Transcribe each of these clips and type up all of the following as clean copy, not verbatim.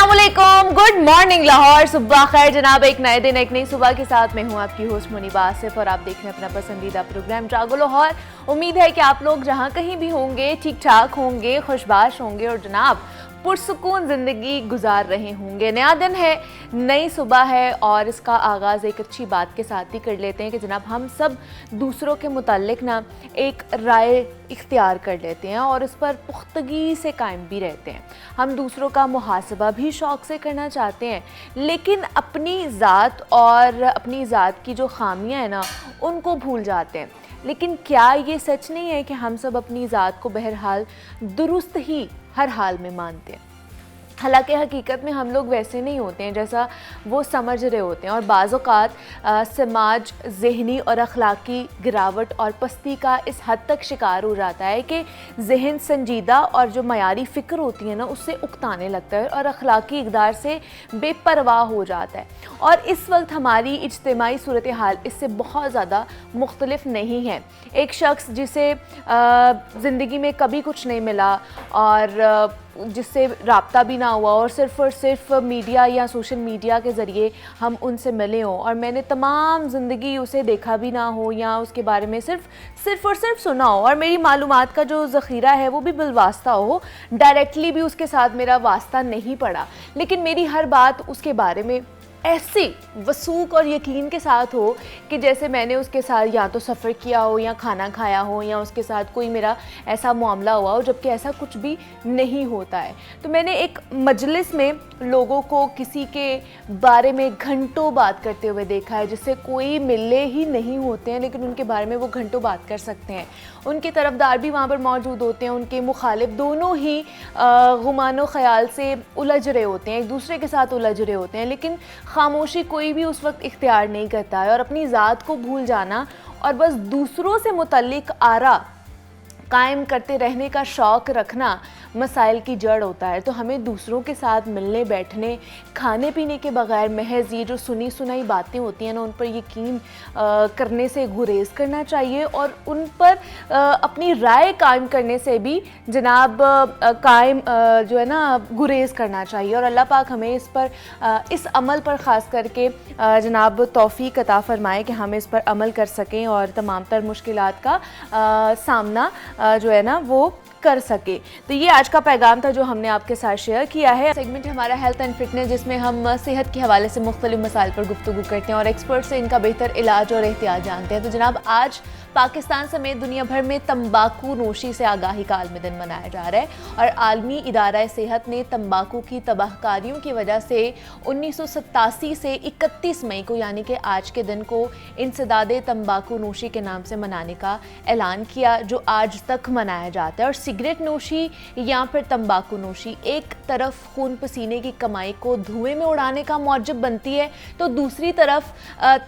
अस्सलामुअलैकुम, good morning Lahore, सुबह खैर जनाब। एक नए दिन एक नई सुबह के साथ मैं हूं आपकी होस्ट मुनीबा आसिफ और आप देख रहे हैं अपना पसंदीदा प्रोग्राम जागो लाहौर। उम्मीद है कि आप लोग जहां कहीं भी होंगे ठीक ठाक होंगे, खुशबाश होंगे और जनाब पुरसुकून ज़िंदगी गुजार रहे होंगे। नया दिन है, नई सुबह है और इसका आगाज़ एक अच्छी बात के साथ ही कर लेते हैं कि जनाब हम सब दूसरों के मुताल्लिक ना एक राय इख्तियार कर लेते हैं और इस पर पुख्तगी से कायम भी रहते हैं। हम दूसरों का मुहासबा भी शौक़ से करना चाहते हैं, लेकिन अपनी ज़ात और अपनी ज़ात की जो खामियां हैं ना उनको भूल जाते हैं। लेकिन क्या ये सच नहीं है कि हम सब अपनी ज़ात को बहरहाल दुरुस्त ही हर हाल में मानते हैं? हालांकि हकीकत में हम लोग वैसे नहीं होते हैं जैसा वो समझ रहे होते हैं और बाज़ औक़ात समाज ज़हनी और अखलाकी गिरावट और पस्ती का इस हद तक शिकार हो जाता है कि जहन संजीदा और जो मयारी फ़िक्र होती है ना उससे उकताने लगता है और अखलाकी इक़दार से बेपरवाह हो जाता है। और इस वक्त हमारी इज्तिमाई सूरत हाल इससे बहुत ज़्यादा मुख्तलिफ नहीं है। एक शख्स जिसे ज़िंदगी में कभी कुछ नहीं मिला और जिससे राब्ता भी ना हुआ और सिर्फ मीडिया या सोशल मीडिया के ज़रिए हम उनसे मिले हों और मैंने तमाम ज़िंदगी उसे देखा भी ना हो या उसके बारे में सिर्फ सुना हो और मेरी मालूमात का जो ज़ख़ीरा है वो भी बिलवास्ता हो, डायरेक्टली भी उसके साथ मेरा वास्ता नहीं पड़ा, लेकिन मेरी हर बात उसके बारे में ऐसी वसूक और यकीन के साथ हो कि जैसे मैंने उसके साथ या तो सफ़र किया हो या खाना खाया हो या उसके साथ कोई मेरा ऐसा मामला हुआ हो, जबकि ऐसा कुछ भी नहीं होता है। तो मैंने एक मजलिस में लोगों को किसी के बारे में घंटों बात करते हुए देखा है जिससे कोई मिले ही नहीं होते हैं, लेकिन उनके बारे में वो घंटों बात कर सकते हैं। उनके तरफदार भी वहाँ पर मौजूद होते हैं, उनके मुखालिफ दोनों ही गुमानो ख़याल से उलझ रहे होते हैं, एक दूसरे के साथ उलझ रहे होते हैं, लेकिन खामोशी कोई भी उस वक्त इख्तियार नहीं करता है। और अपनी ज़ात को भूल जाना और बस दूसरों से मुतल्लिक आरा कायम करते रहने का शौक़ रखना मसाइल की जड़ होता है। तो हमें दूसरों के साथ मिलने बैठने खाने पीने के बगैर महज ये जो सुनी सुनाई बातें होती हैं ना उन पर यकीन करने से गुरेज करना चाहिए और उन पर अपनी राय कायम करने से भी जनाब जो है ना गुरेज करना चाहिए। और अल्लाह पाक हमें इस पर इस अमल पर ख़ास करके जनाब तौफ़ीक़ अता फ़रमाए कि हम इस पर अमल कर सकें और तमाम तर मुश्किलात का सामना जो है ना वो कर सके। तो ये आज का पैगाम था जो हमने आपके साथ शेयर किया है। सेगमेंट हमारा हेल्थ एंड फिटनेस, जिसमें हम सेहत के हवाले से मुख्तलिफ मसाइल पर गुफ्तगू करते हैं और एक्सपर्ट से इनका बेहतर इलाज और एहतियात जानते हैं। तो जनाब आज पाकिस्तान समेत दुनिया भर में तंबाकू नोशी से आगाही का आलमी दिन मनाया जा रहा है और आलमी इदारा सेहत ने तंबाकू की तबाहकारियों की वजह से 1987 से 31 मई को यानी कि आज के दिन को इंसदादे तंबाकू नोशी के नाम से मनाने का ऐलान किया, जो आज तक मनाया जाता है। और सिगरेट नोशी या फिर तंबाकू नोशी एक तरफ खून पसीने की कमाई को धुएं में उड़ाने का मौजब बनती है, तो दूसरी तरफ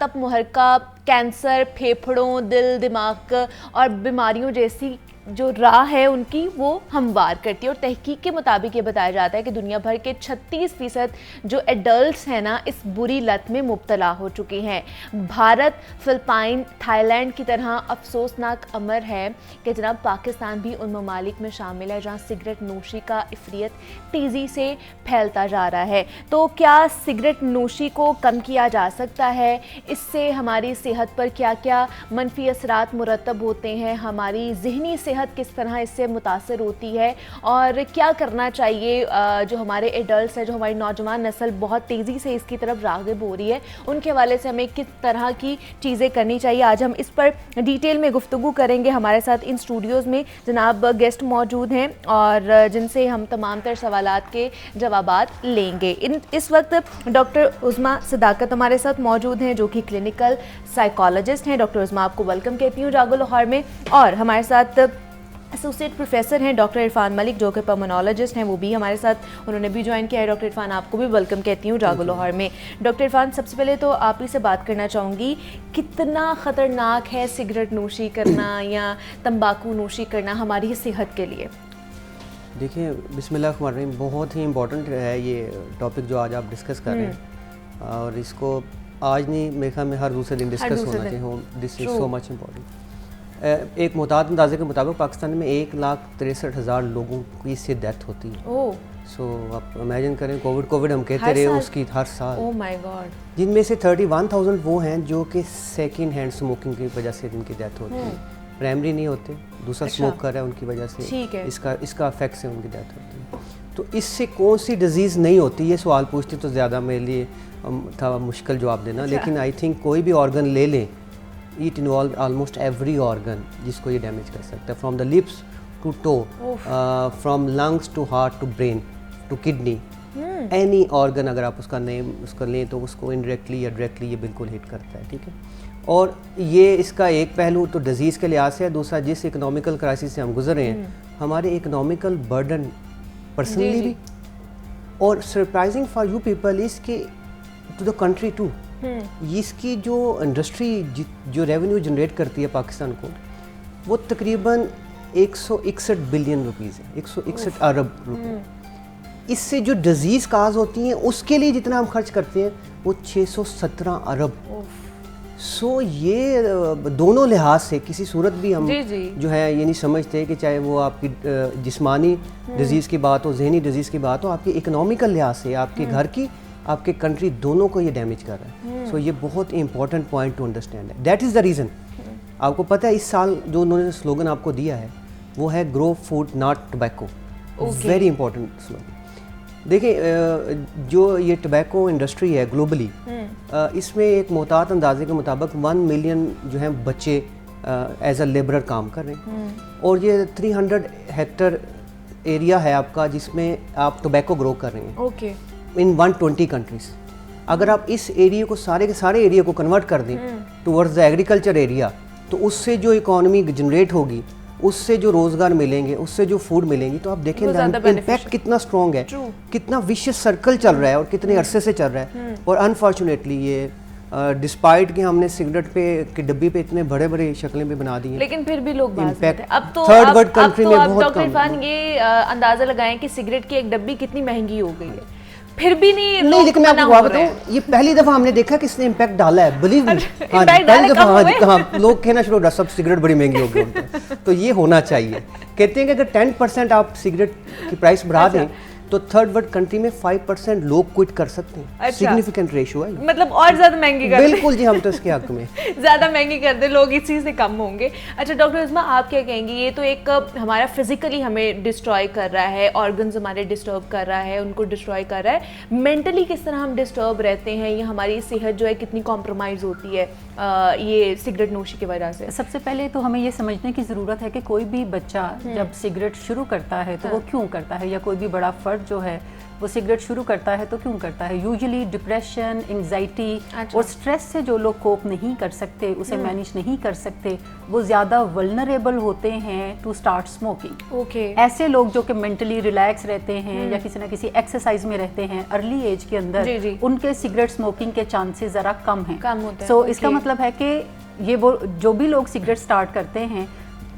तप मुहर्रका कैंसर, फेफड़ों, दिल, दिमाग और बीमारियों जैसी जो राह है उनकी वो हमवार करती है। और तहकीक के मुताबिक ये बताया जाता है कि दुनिया भर के 36% जो एडल्ट्स हैं ना इस बुरी लत में मुब्तला हो चुके हैं। भारत, फिलिपाइन, थाईलैंड की तरह अफसोसनाक अमर है कि जनाब पाकिस्तान भी उन ममालिक में शामिल है जहाँ सिगरेट नोशी का इफरियत तेज़ी से फैलता जा रहा है। तो क्या सिगरेट नोशी को कम किया जा सकता है? इससे हमारी सेहत पर क्या क्या मनफी असरात मुरतब होते हैं? हमारी ज़हनी सेहत किस तरह इससे मुतासर होती है और क्या करना चाहिए? जो हमारे एडल्ट्स हैं, जो हमारी नौजवान नस्ल बहुत तेज़ी से इसकी तरफ राग़िब हो रही है, उनके हवाले से हमें किस तरह की चीज़ें करनी चाहिए, आज हम इस पर डिटेल में गुफ्तगू करेंगे। हमारे साथ इन स्टूडियोज़ में जनाब गेस्ट मौजूद हैं और जिनसे हम तमाम तर सवालात के जवाबात लेंगे। इस वक्त डॉक्टर उज़मा सदाकत हमारे साथ मौजूद हैं जो कि क्लिनिकल साइकोलॉजिस्ट हैं। डॉक्टर उज़मा आपको वेलकम कहती हूँ जागो लाहौर में। और हमारे साथ एसोसिएट प्रोफेसर हैं डॉक्टर इरफान मलिक जो कि पल्मोनोलॉजिस्ट हैं, वो भी हमारे साथ, उन्होंने भी ज्वाइन किया है। डॉक्टर इरफान आपको भी वेलकम कहती हूँ जागो लाहौर में। डॉक्टर इरफान, सबसे पहले तो आप ही से बात करना चाहूँगी, कितना ख़तरनाक है सिगरेट नोशी करना या तंबाकू नोशी करना हमारी सेहत के लिए? देखिए, बिस्मिल्लाहिर्रहमानिर्रहीम, बहुत ही इम्पोर्टेंट है ये टॉपिक जो आज आप डिस्कस कर रहे हैं और इसको आज नहीं मेरे ख्याल में हर दूसरे दिन डिस्कस होना चाहिए। This is so much important. एक मुताद अंदाजे के मुताबिक पाकिस्तान में 1,63,000 लोगों की इससे डेथ होती है। ओह सो आप इमेजिन करें, कोविड हम कहते रहे उसकी हर साल। Oh my God. जिनमें से 31,000 वो हैं जो कि सेकेंड हैंड स्मोकिंग की वजह से जिनकी डेथ होती है, प्राइमरी नहीं होते, दूसरा स्मोक कर रहा है उनकी वजह से इसका इफेक्ट से उनकी डेथ होती है। तो इससे कौन सी डिजीज़ नहीं होती, ये सवाल पूछते तो ज़्यादा मेरे लिए था मुश्किल जवाब देना। लेकिन आई थिंक कोई भी ऑर्गन ले लें, it involve almost every organ जिसको ये डैमेज कर सकता है, from the lips to toe, from lungs to heart to brain to kidney, any organ अगर आप उसका लें तो उसको इनडायरेक्टली या डायरेक्टली ये बिल्कुल हिट करता है। ठीक है, और ये इसका एक पहलू तो डिजीज़ के लिहाज से है, दूसरा जिस इकोनॉमिकल क्राइसिस से हम गुजर रहे हैं, हमारे इकोनॉमिकल बर्डन पर्सनली भी, और surprising for you people is के टू द कंट्री टू, इसकी जो इंडस्ट्री जो रेवेन्यू जनरेट करती है पाकिस्तान को, वो तकरीबन 161 बिलियन रुपीज़ है, 161 अरब रुपये। इससे जो डिजीज़ काज होती हैं उसके लिए जितना हम खर्च करते हैं वो 617 अरब। सो ये दोनों लिहाज से किसी सूरत भी हम जो है ये नहीं समझते कि चाहे वो आपकी जिस्मानी डिजीज़ की बात हो, जहनी डिजीज़ की बात हो, आपकी इकोनॉमिकल लिहाज से आपके घर की, आपके कंट्री, दोनों को ये डैमेज कर रहा है। सो ये बहुत इंपॉर्टेंट पॉइंट टू अंडरस्टैंड है। That is the reason. आपको पता है इस साल जो उन्होंने स्लोगन आपको दिया है वो है grow food not tobacco. Very important slogan. देखिए जो ये टबैको इंडस्ट्री है ग्लोबली, इसमें एक मोहतात अंदाजे के मुताबिक 1 मिलियन जो है बच्चे एज अ लेबरर काम कर रहे हैं, और ये 300 हेक्टर एरिया है आपका जिसमें आप टोबैको ग्रो कर रहे हैं इन 120 कंट्रीज। अगर आप इस एरिया को सारे के सारे एरिया को कन्वर्ट कर दें टुवर्ड्स द एग्रीकल्चर एरिया, तो उससे जो इकोनॉमी जनरेट होगी, उससे जो रोजगार मिलेंगे, उससे जो फूड मिलेंगी, तो आप देखें इम्पैक्ट कितना स्ट्रॉन्ग है, कितना विशियस सर्कल चल रहा है और कितने अरसे से चल रहा है। और अनफॉर्चुनेटली ये डिस्पाइट कि हमने सिगरेट पे की डब्बी पे इतने बड़े बड़े शक्लें भी बना दी हैं, लेकिन फिर भी लोग इम्पैक्ट अब तो थर्ड वर्ल्ड कंट्री में बहुत डॉक्टर इरफान ये अंदाजा लगाएं कि सिगरेट की एक डब्बी कितनी महंगी हो गई है, फिर भी नहीं, लेकिन मैं आपको बताऊं, ये पहली दफा हमने देखा कि इसने इम्पैक्ट डाला है, बिलीव मी। हाँ, पहली दफा लोग कहना शुरू हो, सब सिगरेट बड़ी महंगी हो गई, तो ये होना चाहिए। कहते हैं कि अगर 10% आप सिगरेट की प्राइस बढ़ा दें तो थर्ड वर्ल्ड कंट्री में 5% लोग क्विट कर सकते हैं। सिग्निफिकेंट रेशियो है, मतलब और ज्यादा महंगी कर बिल्कुल जी, हम तो इसके हक में ज्यादा महंगी कर दे लोग, इसी से कम होंगे। अच्छा डॉक्टर उस्मा, आप क्या कहेंगे, ये तो एक हमारा फिजिकली हमें डिस्ट्रॉय कर रहा है, ऑर्गन्स हमारे डिस्टर्ब कर रहा है, उनको डिस्ट्रॉय कर रहा है, मेंटली किस तरह हम डिस्टर्ब रहते हैं, ये हमारी सेहत जो है कितनी कॉम्प्रोमाइज़ होती है ये सिगरेट नोशी की वजह से। सबसे पहले तो हमें ये समझने की ज़रूरत है कि कोई भी बच्चा जब सिगरेट शुरू करता है तो वो क्यों करता है, या कोई भी बड़ा फर्द जो है वो सिगरेट शुरू करता है तो क्यों करता है। यूजुअली डिप्रेशन, एंजाइटी और स्ट्रेस से जो लोग कोप नहीं कर सकते, उसे मैनेज नहीं कर सकते, वो ज़्यादा वल्नरेबल होते हैं टू स्टार्ट स्मोकिंग। ऐसे लोग जो कि मेंटली रिलैक्स रहते हैं या किसी ना किसी एक्सरसाइज में रहते हैं अर्ली एज के अंदर, उनके सिगरेट स्मोकिंग के चांसेस ज़रा कम हैं। सो इसका मतलब है कि ये वो जो भी लोग सिगरेट स्टार्ट करते हैं,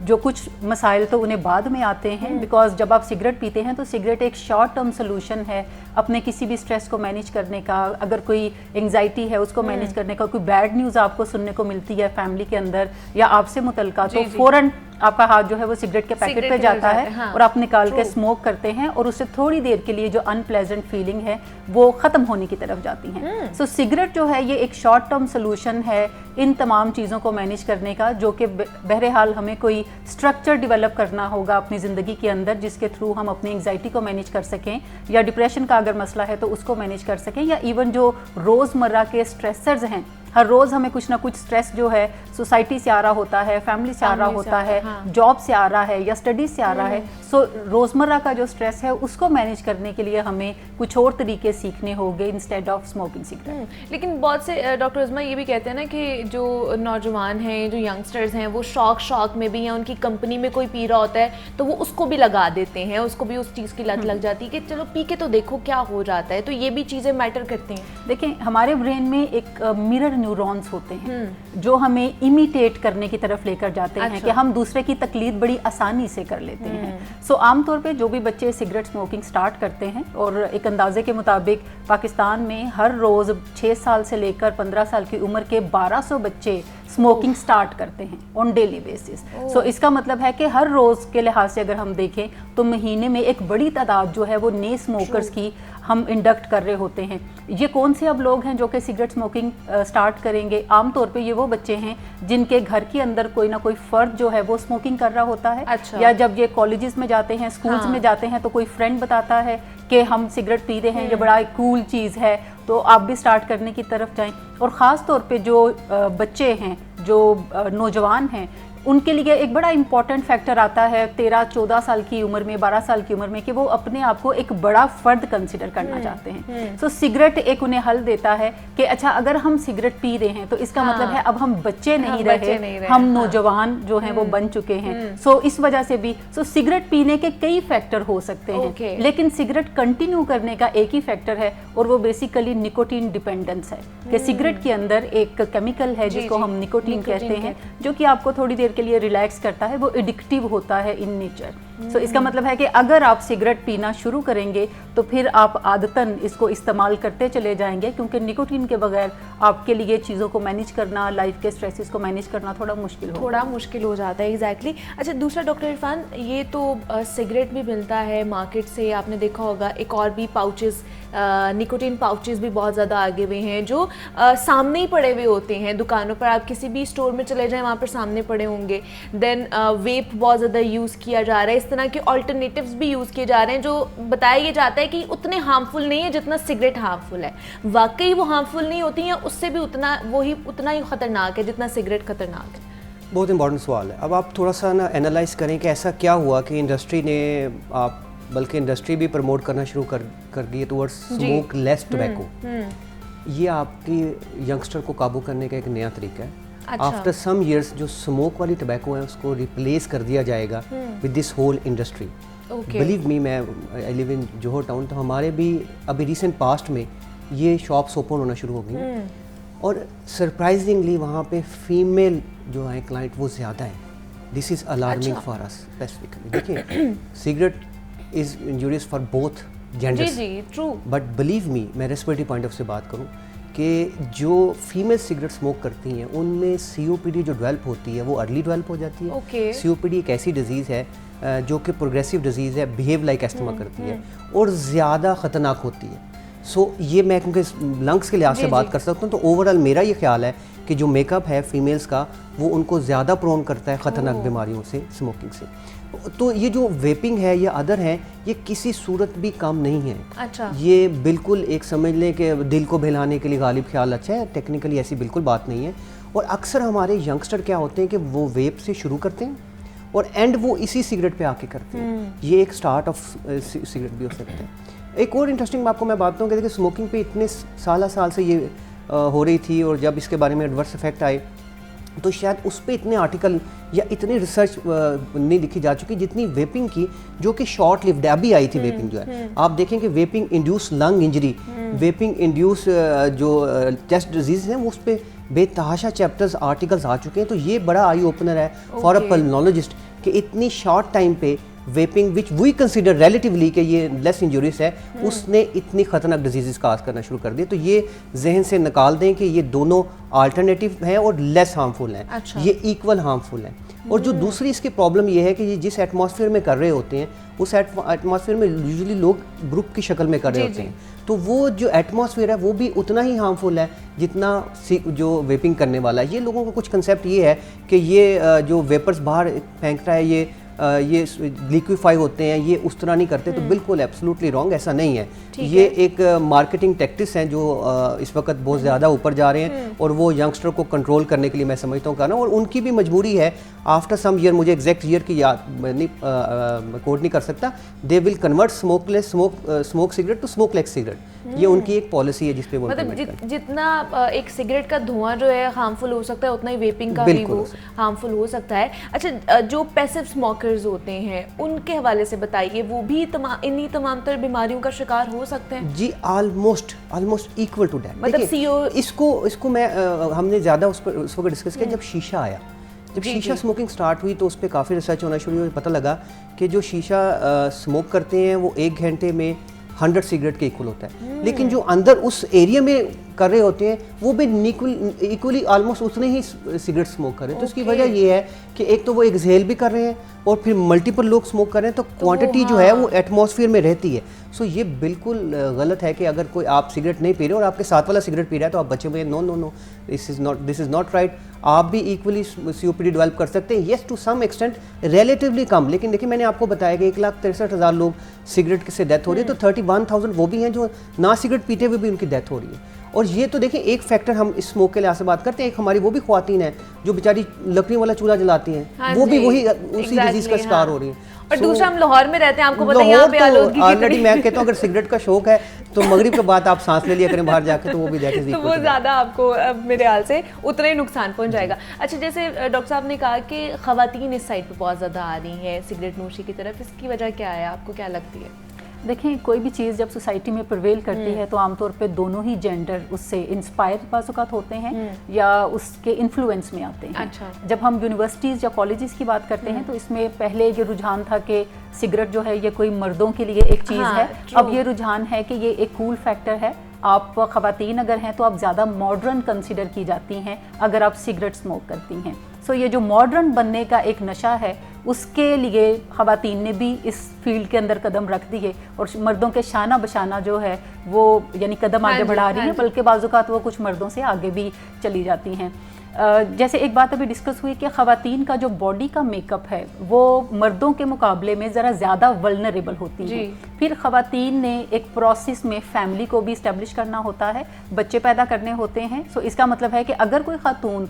जो कुछ मसाइल तो उन्हें बाद में आते हैं, बिकॉज जब आप सिगरेट पीते हैं तो सिगरेट एक शॉर्ट टर्म सोल्यूशन है अपने किसी भी स्ट्रेस को मैनेज करने का। अगर कोई एंजाइटी है उसको मैनेज करने का, कोई बैड न्यूज़ आपको सुनने को मिलती है फैमिली के अंदर या आपसे मुतल्लिका, तो फौरन आपका हाथ जो है वो सिगरेट के पैकेट पे जाता है, हाँ, और आप निकाल के स्मोक करते हैं और उससे थोड़ी देर के लिए जो अनप्लेजेंट फीलिंग है वो ख़त्म होने की तरफ जाती हैं। सो सिगरेट जो है ये एक शॉर्ट टर्म सोल्यूशन है इन तमाम चीज़ों को मैनेज करने का, जो कि बहरहाल हमें कोई स्ट्रक्चर डेवलप करना होगा अपनी ज़िंदगी के अंदर जिसके थ्रू हम अपनी एंग्जाइटी को मैनेज कर सकें, या डिप्रेशन का अगर मसला है तो उसको मैनेज कर सकें, या इवन जो रोज़मर्रा के स्ट्रेसर्स हैं, हर रोज़ हमें कुछ ना कुछ स्ट्रेस जो है सोसाइटी से आ रहा होता है, फैमिली से आ रहा होता है, जॉब से आ रहा है या स्टडीज से आ रहा है। सो रोज़मर्रा का जो स्ट्रेस है उसको मैनेज करने के लिए हमें कुछ और तरीके सीखने होंगे इंस्टेड ऑफ स्मोकिंग सिगरेट। लेकिन बहुत से डॉक्टर उस्मा ये भी कहते हैं ना कि जो नौजवान हैं, जो यंगस्टर्स हैं, वो शौक में भी, या उनकी कंपनी में कोई पी रहा होता है तो वो उसको भी लगा देते हैं, उसको भी उस चीज़ की लत लग जाती है कि चलो पी के तो देखो क्या हो जाता है। तो ये भी चीज़ें मैटर करती हैं। देखें, हमारे ब्रेन में एक मिरर न्यूरॉन्स होते हैं जो हमें इमिटेट करने की तरफ लेकर जाते हैं कि हम दूसरे की तकलीद बड़ी आसानी से कर लेते हैं। सो आमतौर पे जो भी बच्चे सिगरेट स्मोकिंग स्टार्ट करते हैं, और एक अंदाजे के मुताबिक पाकिस्तान में हर रोज़ 6 साल से लेकर 15 साल की उम्र के 1200 बच्चे स्मोकिंग स्टार्ट करते हैं ऑन डेली बेसिस। सो इसका मतलब है कि हर रोज़ के लिहाज से अगर हम देखें तो महीने में एक बड़ी तादाद जो है वो नए स्मोकर्स की हम इंडक्ट कर रहे होते हैं। ये कौन से अब लोग हैं जो कि सिगरेट स्मोकिंग स्टार्ट करेंगे? आमतौर पे ये वो बच्चे हैं जिनके घर के अंदर कोई ना कोई फ़र्द जो है वो स्मोकिंग कर रहा होता है। या जब ये कॉलेजेस में जाते हैं, स्कूल्स में जाते हैं, तो कोई फ्रेंड बताता है कि हम सिगरेट पी रहे हैं, ये बड़ा एक कूल चीज़ है, तो आप भी स्टार्ट करने की तरफ जाएं। और ख़ास तौर पे जो बच्चे हैं, जो नौजवान हैं, उनके लिए एक बड़ा इंपॉर्टेंट फैक्टर आता है 13-14 साल की उम्र में, 12 साल की उम्र में, कि वो अपने आप को एक बड़ा फ़र्द कंसिडर करना चाहते हैं। सो सिगरेट एक उन्हें हल देता है कि अच्छा, अगर हम सिगरेट पी रहे हैं तो इसका मतलब है अब हम बच्चे नहीं रहे, हम नौजवान जो हैं वो बन चुके हैं। सो इस वजह से भी सिगरेट पीने के कई फैक्टर हो सकते हैं, लेकिन सिगरेट कंटिन्यू करने का एक ही फैक्टर है, और वो बेसिकली निकोटीन डिपेंडेंस है। कि सिगरेट के अंदर एक केमिकल है जिसको हम निकोटीन कहते हैं, जो कि आपको थोड़ी देर के लिए रिलैक्स करता है, वो एडिक्टिव होता है इन नेचर। सो इसका मतलब है कि अगर आप सिगरेट पीना शुरू करेंगे तो फिर आप आदतन इसको इस्तेमाल करते चले जाएंगे, क्योंकि निकोटीन के बगैर आपके लिए चीज़ों को मैनेज करना, लाइफ के स्ट्रेसेस को मैनेज करना थोड़ा मुश्किल हो जाता है। एग्जैक्टली। अच्छा, दूसरा डॉक्टर इरफान, ये तो सिगरेट भी मिलता है मार्केट से, आपने देखा होगा, एक और भी पाउचेस, निकोटीन पाउचेस भी बहुत ज़्यादा आगे हुए हैं जो सामने ही पड़े हुए होते हैं दुकानों पर। आप किसी भी स्टोर में चले जाएं, वहाँ पर सामने पड़े होंगे। देन वेप बहुत ज़्यादा यूज़ किया जा रहा है। इस तरह के ऑल्टरनेटिव्स भी यूज़ किए जा रहे हैं जो बताया ये जाता है कि उतने हार्मफुल नहीं है जितना सिगरेट हार्मफुल है। वाकई वो हार्मफुल नहीं होती हैं, उससे भी उतना ही ख़तरनाक है जितना सिगरेट ख़तरनाक है? बहुत इंपॉर्टेंट सवाल है। अब आप थोड़ा सा ना एनालाइज करें कि ऐसा क्या हुआ कि इंडस्ट्री ने, आप बल्कि इंडस्ट्री भी प्रमोट करना शुरू कर दी है टुवर्ड्स स्मोक लेस टोबैको। ये आपकी यंगस्टर को काबू करने का एक नया तरीका है। आफ्टर सम इयर्स जो स्मोक वाली टोबैको है उसको रिप्लेस कर दिया जाएगा with this whole industry. Believe me, मैं I live in Johar town, तो हमारे भी अभी रिसेंट पास्ट में ये शॉप्स ओपन होना शुरू हो गई, और सरप्राइजिंगली वहाँ पे फीमेल जो है क्लाइंट वो ज़्यादा है। This is alarming for us specifically. देखिए, cigarette is injurious for both genders, true, but believe me, मैं रेस्पिरेटरी पॉइंट ऑफ से बात करूँ कि जो फीमेल सिगरेट स्मोक करती हैं उनमें COPD जो डेवलप होती है वो अर्ली डेवलप हो जाती है। COPD एक ऐसी डिजीज़ है जो कि प्रोग्रेसिव डिजीज़ है, बिहेव लाइक एस्थमा करती है और ज़्यादा ख़तरनाक होती है। सो ये मैं क्योंकि लंग्स के लिहाज से बात कर सकता हूँ, तो ओवरऑल मेरा ये ख्याल है कि जो मेकअप है फीमेल्स का वो उनको ज़्यादा प्रोन करता है ख़तरनाक बीमारियों से, स्मोकिंग से। तो ये जो वेपिंग है या अदर है, ये किसी सूरत भी काम नहीं है। अच्छा। ये बिल्कुल एक समझ लें कि दिल को बहलाने के लिए गालिब ख्याल अच्छा है, टेक्निकली ऐसी बिल्कुल बात नहीं है। और अक्सर हमारे यंगस्टर क्या होते हैं कि वो वेप से शुरू करते हैं और एंड वो इसी सिगरेट पे आके करते हैं। ये एक स्टार्ट ऑफ सिगरेट भी हो सकता है। एक और इंटरेस्टिंग आपको मैं बात बताऊँ कि देखिए, स्मोकिंग पे इतने साल से ये हो रही थी, और जब इसके बारे में एडवर्स इफेक्ट आए तो शायद उस पर इतने आर्टिकल या इतनी रिसर्च नहीं लिखी जा चुकी जितनी वेपिंग की, जो कि शॉर्ट लिव्ड है। अभी आई थी वेपिंग जो है, आप देखें कि vaping induce lung injury, vaping induce जो चेस्ट डिजीज हैं, वो उस पर बेतहाशा चैप्टर्स आर्टिकल्स आ चुके हैं। तो ये बड़ा आई ओपनर है फॉर अ पल्मोनोलॉजिस्ट कि इतनी शॉर्ट टाइम पे vaping which we consider relatively कि ये लेस इंजूरियस है, उसने इतनी ख़तरनाक डिजीज़ काज करना शुरू कर दिए। तो ये जहन से निकाल दें कि ये दोनों अल्टरनेटिव हैं और लेस हार्मफुल हैं। अच्छा। ये इक्वल हार्मफुल हैं। और जो दूसरी इसकी प्रॉब्लम ये है कि ये जिस एटमॉस्फेयर में कर रहे होते हैं, उस एटमॉस्फेयर में यूजुअली लोग ग्रुप की शक्ल में कर रहे होते हैं, तो वो जो एटमॉस्फेयर है वो भी उतना ही हार्मफुल है जितना जो वेपिंग करने वाला है। ये लोगों का कुछ कंसेप्ट ये है कि ये जो वेपर्स बाहर फेंकता है ये लिक्विफाई होते हैं, ये उस तरह नहीं करते। तो बिल्कुल एब्सोल्युटली रॉन्ग, ऐसा नहीं है। ये एक मार्केटिंग टैक्टिक्स हैं जो इस वक्त बहुत ज़्यादा ऊपर जा रहे हैं, और वो यंगस्टर को कंट्रोल करने के लिए मैं समझता हूँ करना, और उनकी भी मजबूरी है। आफ्टर सम ईयर, मुझे एग्जैक्ट ईयर की याद नहीं, कोड नहीं कर सकता, they will convert smoke cigarette to smokeless cigarette. ये उनकी एक पॉलिसी है जिसपे वो मतलब जितना एक सिगरेट का धुआं जो है हार्मफुल हो सकता है, उतना ही वेपिंग का भी वो हार्मफुल हो सकता है। अच्छा, जो पैसिव स्मोकर्स स्मोकर्स होते हैं उनके हवाले से बताइए, वो भी इन्हीं तमाम तर बीमारियों का शिकार हो सकते हैं? जी ऑलमोस्ट इक्वल टू दैट। मतलब इसको मैं हमने ज़्यादा उस वक्त डिस्कस किया जब शीशा आया। जब शीशा स्मोकिंग स्टार्ट हुई तो उस पर काफ़ी रिसर्च होना शुरू हुई, पता लगा कि जो शीशा स्मोक करते हैं वो 1 घंटे में 100 सिगरेट के इक्वल होता है, लेकिन जो अंदर उस एरिया में कर रहे होते हैं वो भी इक्वली ऑलमोस्ट उतने ही सिगरेट स्मोक कर रहे हैं। तो इसकी वजह ये है कि एक तो वो एक्सहेल भी कर रहे हैं और फिर मल्टीपल लोग स्मोक कर रहे हैं, तो क्वांटिटी जो है वो एटमॉस्फेयर में रहती है। सो ये बिल्कुल गलत है कि अगर कोई आप सिगरेट नहीं पी रहे और आपके साथ वाला सिगरेट पी रहा है तो आप बचे हुए no, this is not right. आप भी इक्वली COPD डेवलप कर सकते हैं, yes to some extent, relatively कम। लेकिन देखिए मैंने आपको बताया कि 1,63,000 लोग सिगरेट से डेथ हो रही है, तो 31,000 वो भी हैं जो ना सिगरेट पीते हुए भी उनकी डेथ हो रही है। और ये तो देखिए एक फैक्टर हम इस स्मोक के लिहाज से बात करते हैं, एक हमारी वो भी ख्वातीन है जो बेचारी लकड़ी वाला चूल्हा जलाती हैं, हाँ वो भी वही उसी डिजीज का शिकार हो रही है। और दूसरा हम लाहौर में रहते हैं, आपको पता है यहाँ पे आलूगी ऑलरेडी मैं कहता हूँ अगर सिगरेट का शौक है तो मगरिब के बाद आप सांस ले लिया करें बाहर जाके, तो वो भी दैट इज तो वो ज़्यादा आपको मेरे ख्याल से उतना ही नुकसान पहुंच जाएगा। अच्छा, जैसे डॉक्टर साहब ने कहा कि ख़वातीन इस साइड पे बहुत ज़्यादा आ रही हैं सिगरेट नोशी की तरफ, इसकी वजह क्या है, आपको क्या लगती है? देखें, कोई भी चीज़ जब सोसाइटी में प्रिवेल करती है तो आमतौर पे दोनों ही जेंडर उससे इंस्पायर बाज़ होते हैं या उसके इन्फ्लुएंस में आते हैं। अच्छा। जब हम यूनिवर्सिटीज़ या कॉलेजेस की बात करते हैं तो इसमें पहले ये रुझान था कि सिगरेट जो है ये कोई मर्दों के लिए एक चीज़ है। अब ये रुझान है कि ये एक कूल फैक्टर है। आप ख़वातीन अगर हैं तो आप ज़्यादा मॉडर्न कंसिडर की जाती हैं अगर आप सिगरेट स्मोक करती हैं। सो ये जो मॉडर्न बनने का एक नशा है उसके लिए ख़वातीन ने भी इस फील्ड के अंदर कदम रख दिए और मर्दों के शाना बशाना जो है वो यानी कदम आगे बढ़ा रही है, बल्कि बाज़-औक़ात वो कुछ मर्दों से आगे भी चली जाती हैं। जैसे एक बात अभी डिस्कस हुई कि ख़वातीन का जो बॉडी का मेकअप है वो मर्दों के मुकाबले में ज़रा ज़्यादा वल्नरेबल होती है। फिर ख़वातीन ने एक प्रोसेस में फैमिली को भी इस्टेब्लिश करना होता है, बच्चे पैदा करने होते हैं। सो इसका मतलब है कि अगर कोई खातून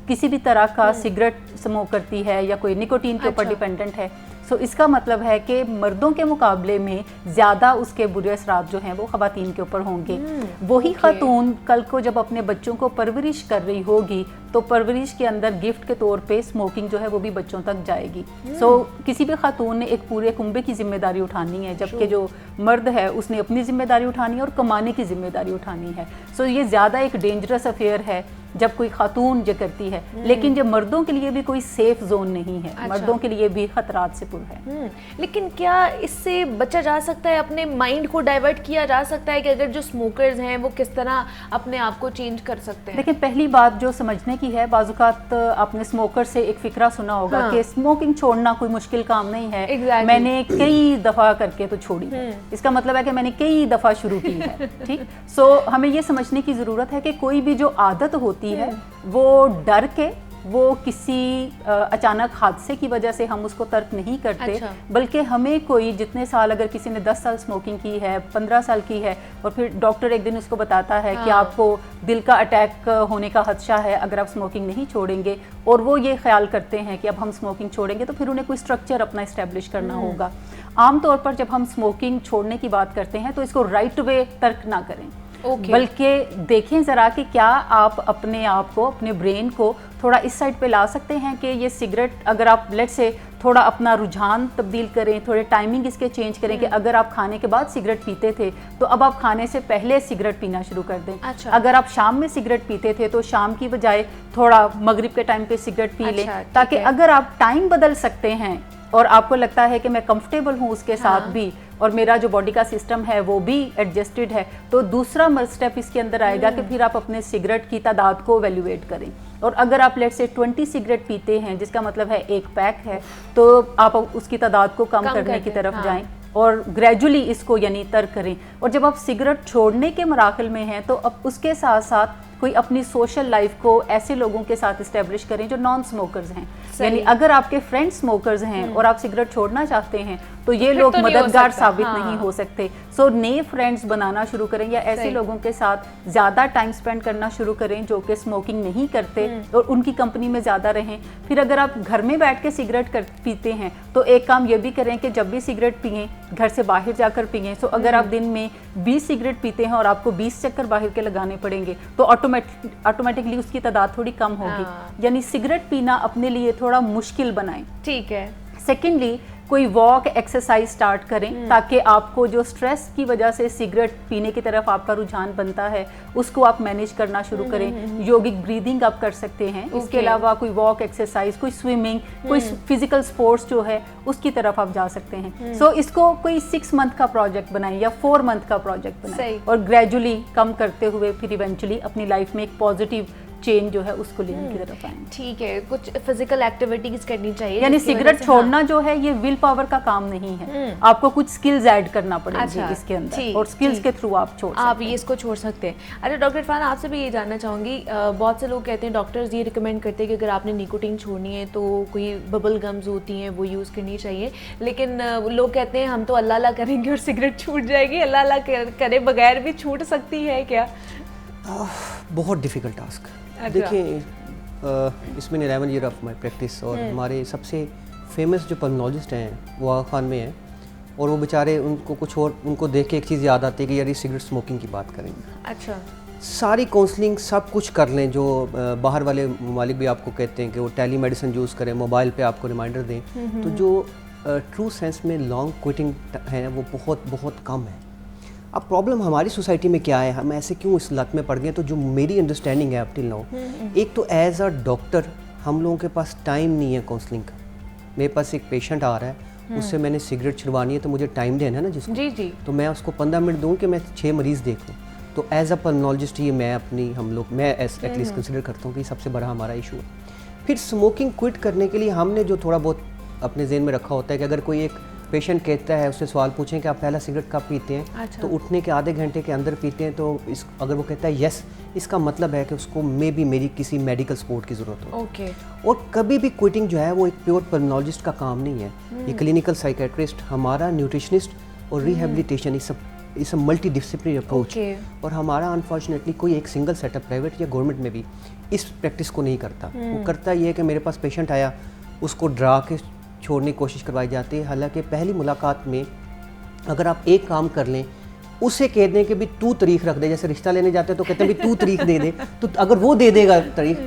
किसी भी तरह का सिगरेट स्मोक करती है या कोई निकोटीन के ऊपर डिपेंडेंट है, सो इसका मतलब है कि मर्दों के मुकाबले में ज़्यादा उसके बुरे असरात जो हैं वो ख़वातीन के ऊपर होंगे। वही खातून कल को जब अपने बच्चों को परवरिश कर रही होगी तो परवरिश के अंदर गिफ्ट के तौर पे स्मोकिंग जो है वो भी बच्चों तक जाएगी। सो किसी भी खातून ने एक पूरे कुंबे की जिम्मेदारी उठानी है, जबकि जो मर्द है उसने अपनी जिम्मेदारी उठानी है और कमाने की जिम्मेदारी उठानी है। सो ये ज़्यादा एक डेंजरस अफेयर है जब कोई खातून ये करती है, लेकिन जब मर्दों के लिए भी कोई सेफ जोन नहीं है। अच्छा। मर्दों के लिए भी खतरात से पुर है। लेकिन क्या इससे बचा जा सकता है, अपने माइंड को डाइवर्ट किया जा सकता है कि अगर जो स्मोकर्स हैं वो किस तरह अपने आप को चेंज कर सकते हैं? लेकिन पहली बात जो समझने की है, बाज़-औक़ात आपने स्मोकर से एक फिक्रा सुना होगा कि स्मोकिंग छोड़ना कोई मुश्किल काम नहीं है। मैंने कई दफ़ा करके तो छोड़ी है, इसका मतलब है कि मैंने कई दफ़ा शुरू की है। ठीक, सो हमें ये समझने की ज़रूरत है कि कोई भी जो आदत होती है वो डर के, वो किसी अचानक हादसे की वजह से हम उसको तर्क नहीं करते। अच्छा। बल्कि हमें कोई जितने साल, अगर किसी ने 10 साल स्मोकिंग की है, 15 साल की है और फिर डॉक्टर एक दिन उसको बताता है कि आपको दिल का अटैक होने का खदशा है अगर आप स्मोकिंग नहीं छोड़ेंगे, और वो ये ख्याल करते हैं कि अब हम स्मोकिंग छोड़ेंगे, तो फिर उन्हें कोई स्ट्रक्चर अपना इस्टेब्लिश करना होगा। आमतौर पर जब हम स्मोकिंग छोड़ने की बात करते हैं तो इसको राइट वे तर्क ना करें। बल्कि देखें ज़रा कि क्या आप अपने आप को, अपने ब्रेन को थोड़ा इस साइड पे ला सकते हैं कि ये सिगरेट, अगर आप लेट से थोड़ा अपना रुझान तब्दील करें, थोड़े टाइमिंग इसके चेंज करें कि अगर आप खाने के बाद सिगरेट पीते थे तो अब आप खाने से पहले सिगरेट पीना शुरू कर दें। अच्छा। अगर आप शाम में सिगरेट पीते थे तो शाम की बजाय थोड़ा मगरिब के टाइम पे सिगरेट पी लें, ताकि अगर आप टाइम बदल सकते हैं और आपको लगता है कि मैं कंफर्टेबल हूँ उसके साथ भी और मेरा जो बॉडी का सिस्टम है वो भी एडजस्टेड है, तो दूसरा स्टेप इसके अंदर आएगा कि फिर आप अपने सिगरेट की तादाद को वैल्यूएट करें। और अगर आप लेट से 20 सिगरेट पीते हैं, जिसका मतलब है 1 पैक है, तो आप उसकी तादाद को कम करने की तरफ जाएं और ग्रेजुअली इसको यानी तर्क करें। और जब आप सिगरेट छोड़ने के मराहल में हैं तो अब उसके साथ साथ कोई अपनी सोशल लाइफ को ऐसे लोगों के साथ इस्टेब्लिश करें जो नॉन स्मोकर्स हैं। यानी अगर आपके फ्रेंड स्मोकर्स हैं और आप सिगरेट छोड़ना चाहते हैं तो ये लोग तो मददगार साबित नहीं हो सकते। सो नए फ्रेंड्स बनाना शुरू करें या ऐसे लोगों के साथ ज़्यादा टाइम स्पेंड करना शुरू करें जो कि स्मोकिंग नहीं करते और उनकी कंपनी में ज़्यादा रहें। फिर अगर आप घर में बैठ के सिगरेट पीते हैं तो एक काम ये भी करें कि जब भी सिगरेट पिएं घर से बाहर जाकर पिएं। सो अगर आप दिन में 20 सिगरेट पीते हैं और आपको 20 चक्कर बाहर के लगाने पड़ेंगे तो ऑटोमेटिकली उसकी तादाद थोड़ी कम होगी। यानी सिगरेट पीना अपने लिए थोड़ा मुश्किल बनाएं। ठीक है। सेकेंडली कोई वॉक एक्सरसाइज स्टार्ट करें ताकि आपको जो स्ट्रेस की वजह से सिगरेट पीने की तरफ आपका रुझान बनता है उसको आप मैनेज करना शुरू करें। योगिक ब्रीदिंग आप कर सकते हैं। इसके अलावा कोई वॉक एक्सरसाइज, कोई स्विमिंग, कोई फिजिकल स्पोर्ट्स जो है उसकी तरफ आप जा सकते हैं। सो इसको कोई 6 मंथ का प्रोजेक्ट बनाएं या 4 मंथ का प्रोजेक्ट बनाएं और ग्रेजुअली कम करते हुए फिर इवेंचुअली अपनी लाइफ में एक पॉजिटिव चेंज जो है उसको लेने की तरफ आए। ठीक है, कुछ फिजिकल एक्टिविटीज करनी चाहिए। यानी सिगरेट छोड़ना जो है ये विल पावर का काम नहीं है, आपको कुछ स्किल्स ऐड करना पड़ेगा इसके अंदर और स्किल्स के थ्रू आप छोड़ सकते हैं। आप ये इसको छोड़ सकते हैं। अच्छा डॉक्टर इरफान, आपसे भी ये जानना चाहूँगी, बहुत से लोग कहते हैं, डॉक्टर्स ये रिकमेंड करते हैं कि अगर आपने निकोटीन छोड़नी है तो कोई बबल गम्स होती हैं वो यूज़ करनी चाहिए, लेकिन लोग कहते हैं हम तो अल्लाह अल्लाह करेंगे और सिगरेट छूट जाएगी। अल्लाह अल्लाह करे बगैर भी छूट सकती है क्या? बहुत डिफ़िकल्ट टास्क। देखिए, इसमें 11 ईयर ऑफ माई प्रैक्टिस और हमारे सबसे फेमस जो पल्मोनोलॉजिस्ट हैं वो आगा खान में हैं, और वो बेचारे उनको कुछ और, उनको देख के एक चीज़ याद आती है कि यार ये सिगरेट स्मोकिंग की बात करेंगे। अच्छा, सारी काउंसलिंग सब कुछ कर लें जो बाहर वाले ममालिक भी आपको कहते हैं कि वो टेली मेडिसिन यूज़ करें, मोबाइल पे आपको रिमाइंडर दें, तो जो ट्रू सेंस में लॉन्ग क्विटिंग है वो बहुत बहुत कम है। अब प्रॉब्लम हमारी सोसाइटी में क्या है, हम ऐसे क्यों इस लत में पड़ गए? तो जो मेरी अंडरस्टैंडिंग है अब टिल नाउ, एक तो एज अ डॉक्टर हम लोगों के पास टाइम नहीं है काउंसलिंग का। मेरे पास एक पेशेंट आ रहा है, उससे मैंने सिगरेट छुड़वानी है तो मुझे टाइम देना है ना जिसको, जी, तो मैं उसको 15 मिनट दूँ कि मैं 6 मरीज़ देख लूँ। तो एज अ पल्मोनोलॉजिस्ट ये मैं एटलीस्ट कंसिडर करता हूँ कि सबसे बड़ा हमारा इशू है। फिर स्मोकिंग क्विट करने के लिए हमने जो थोड़ा बहुत अपने ज़हन में रखा होता है कि अगर कोई एक पेशेंट कहता है, उससे सवाल पूछें कि आप पहला सिगरेट कब पीते हैं, अच्छा। तो उठने के आधे घंटे के अंदर पीते हैं, तो अगर वो कहता है यस, इसका मतलब है कि उसको भी मेरी किसी मेडिकल सपोर्ट की ज़रूरत हो। ओके। और कभी भी क्विटिंग जो है वो एक प्योर पल्मोनोलॉजिस्ट का काम नहीं है, ये क्लिनिकल साइकेट्रिस्ट, हमारा न्यूट्रिशनिस्ट और रिहेबिलिटेशन इस मल्टी डिसिप्लिनरी अप्रोच। और हमारा अनफॉर्चुनेटली कोई एक सिंगल सेटअप प्राइवेट या गवर्नमेंट में भी इस प्रैक्टिस को नहीं करता। वो करता ये है कि मेरे पास पेशेंट आया, उसको डरा के छोड़ने की कोशिश करवाई जाती है। हालांकि पहली मुलाकात में अगर आप एक काम कर लें, उसे कह दें कि भी तू तारीख रख दे, जैसे रिश्ता लेने जाते हैं तो कहते हैं भी तू तारीख दे दे, तो अगर वो दे देगा तारीख,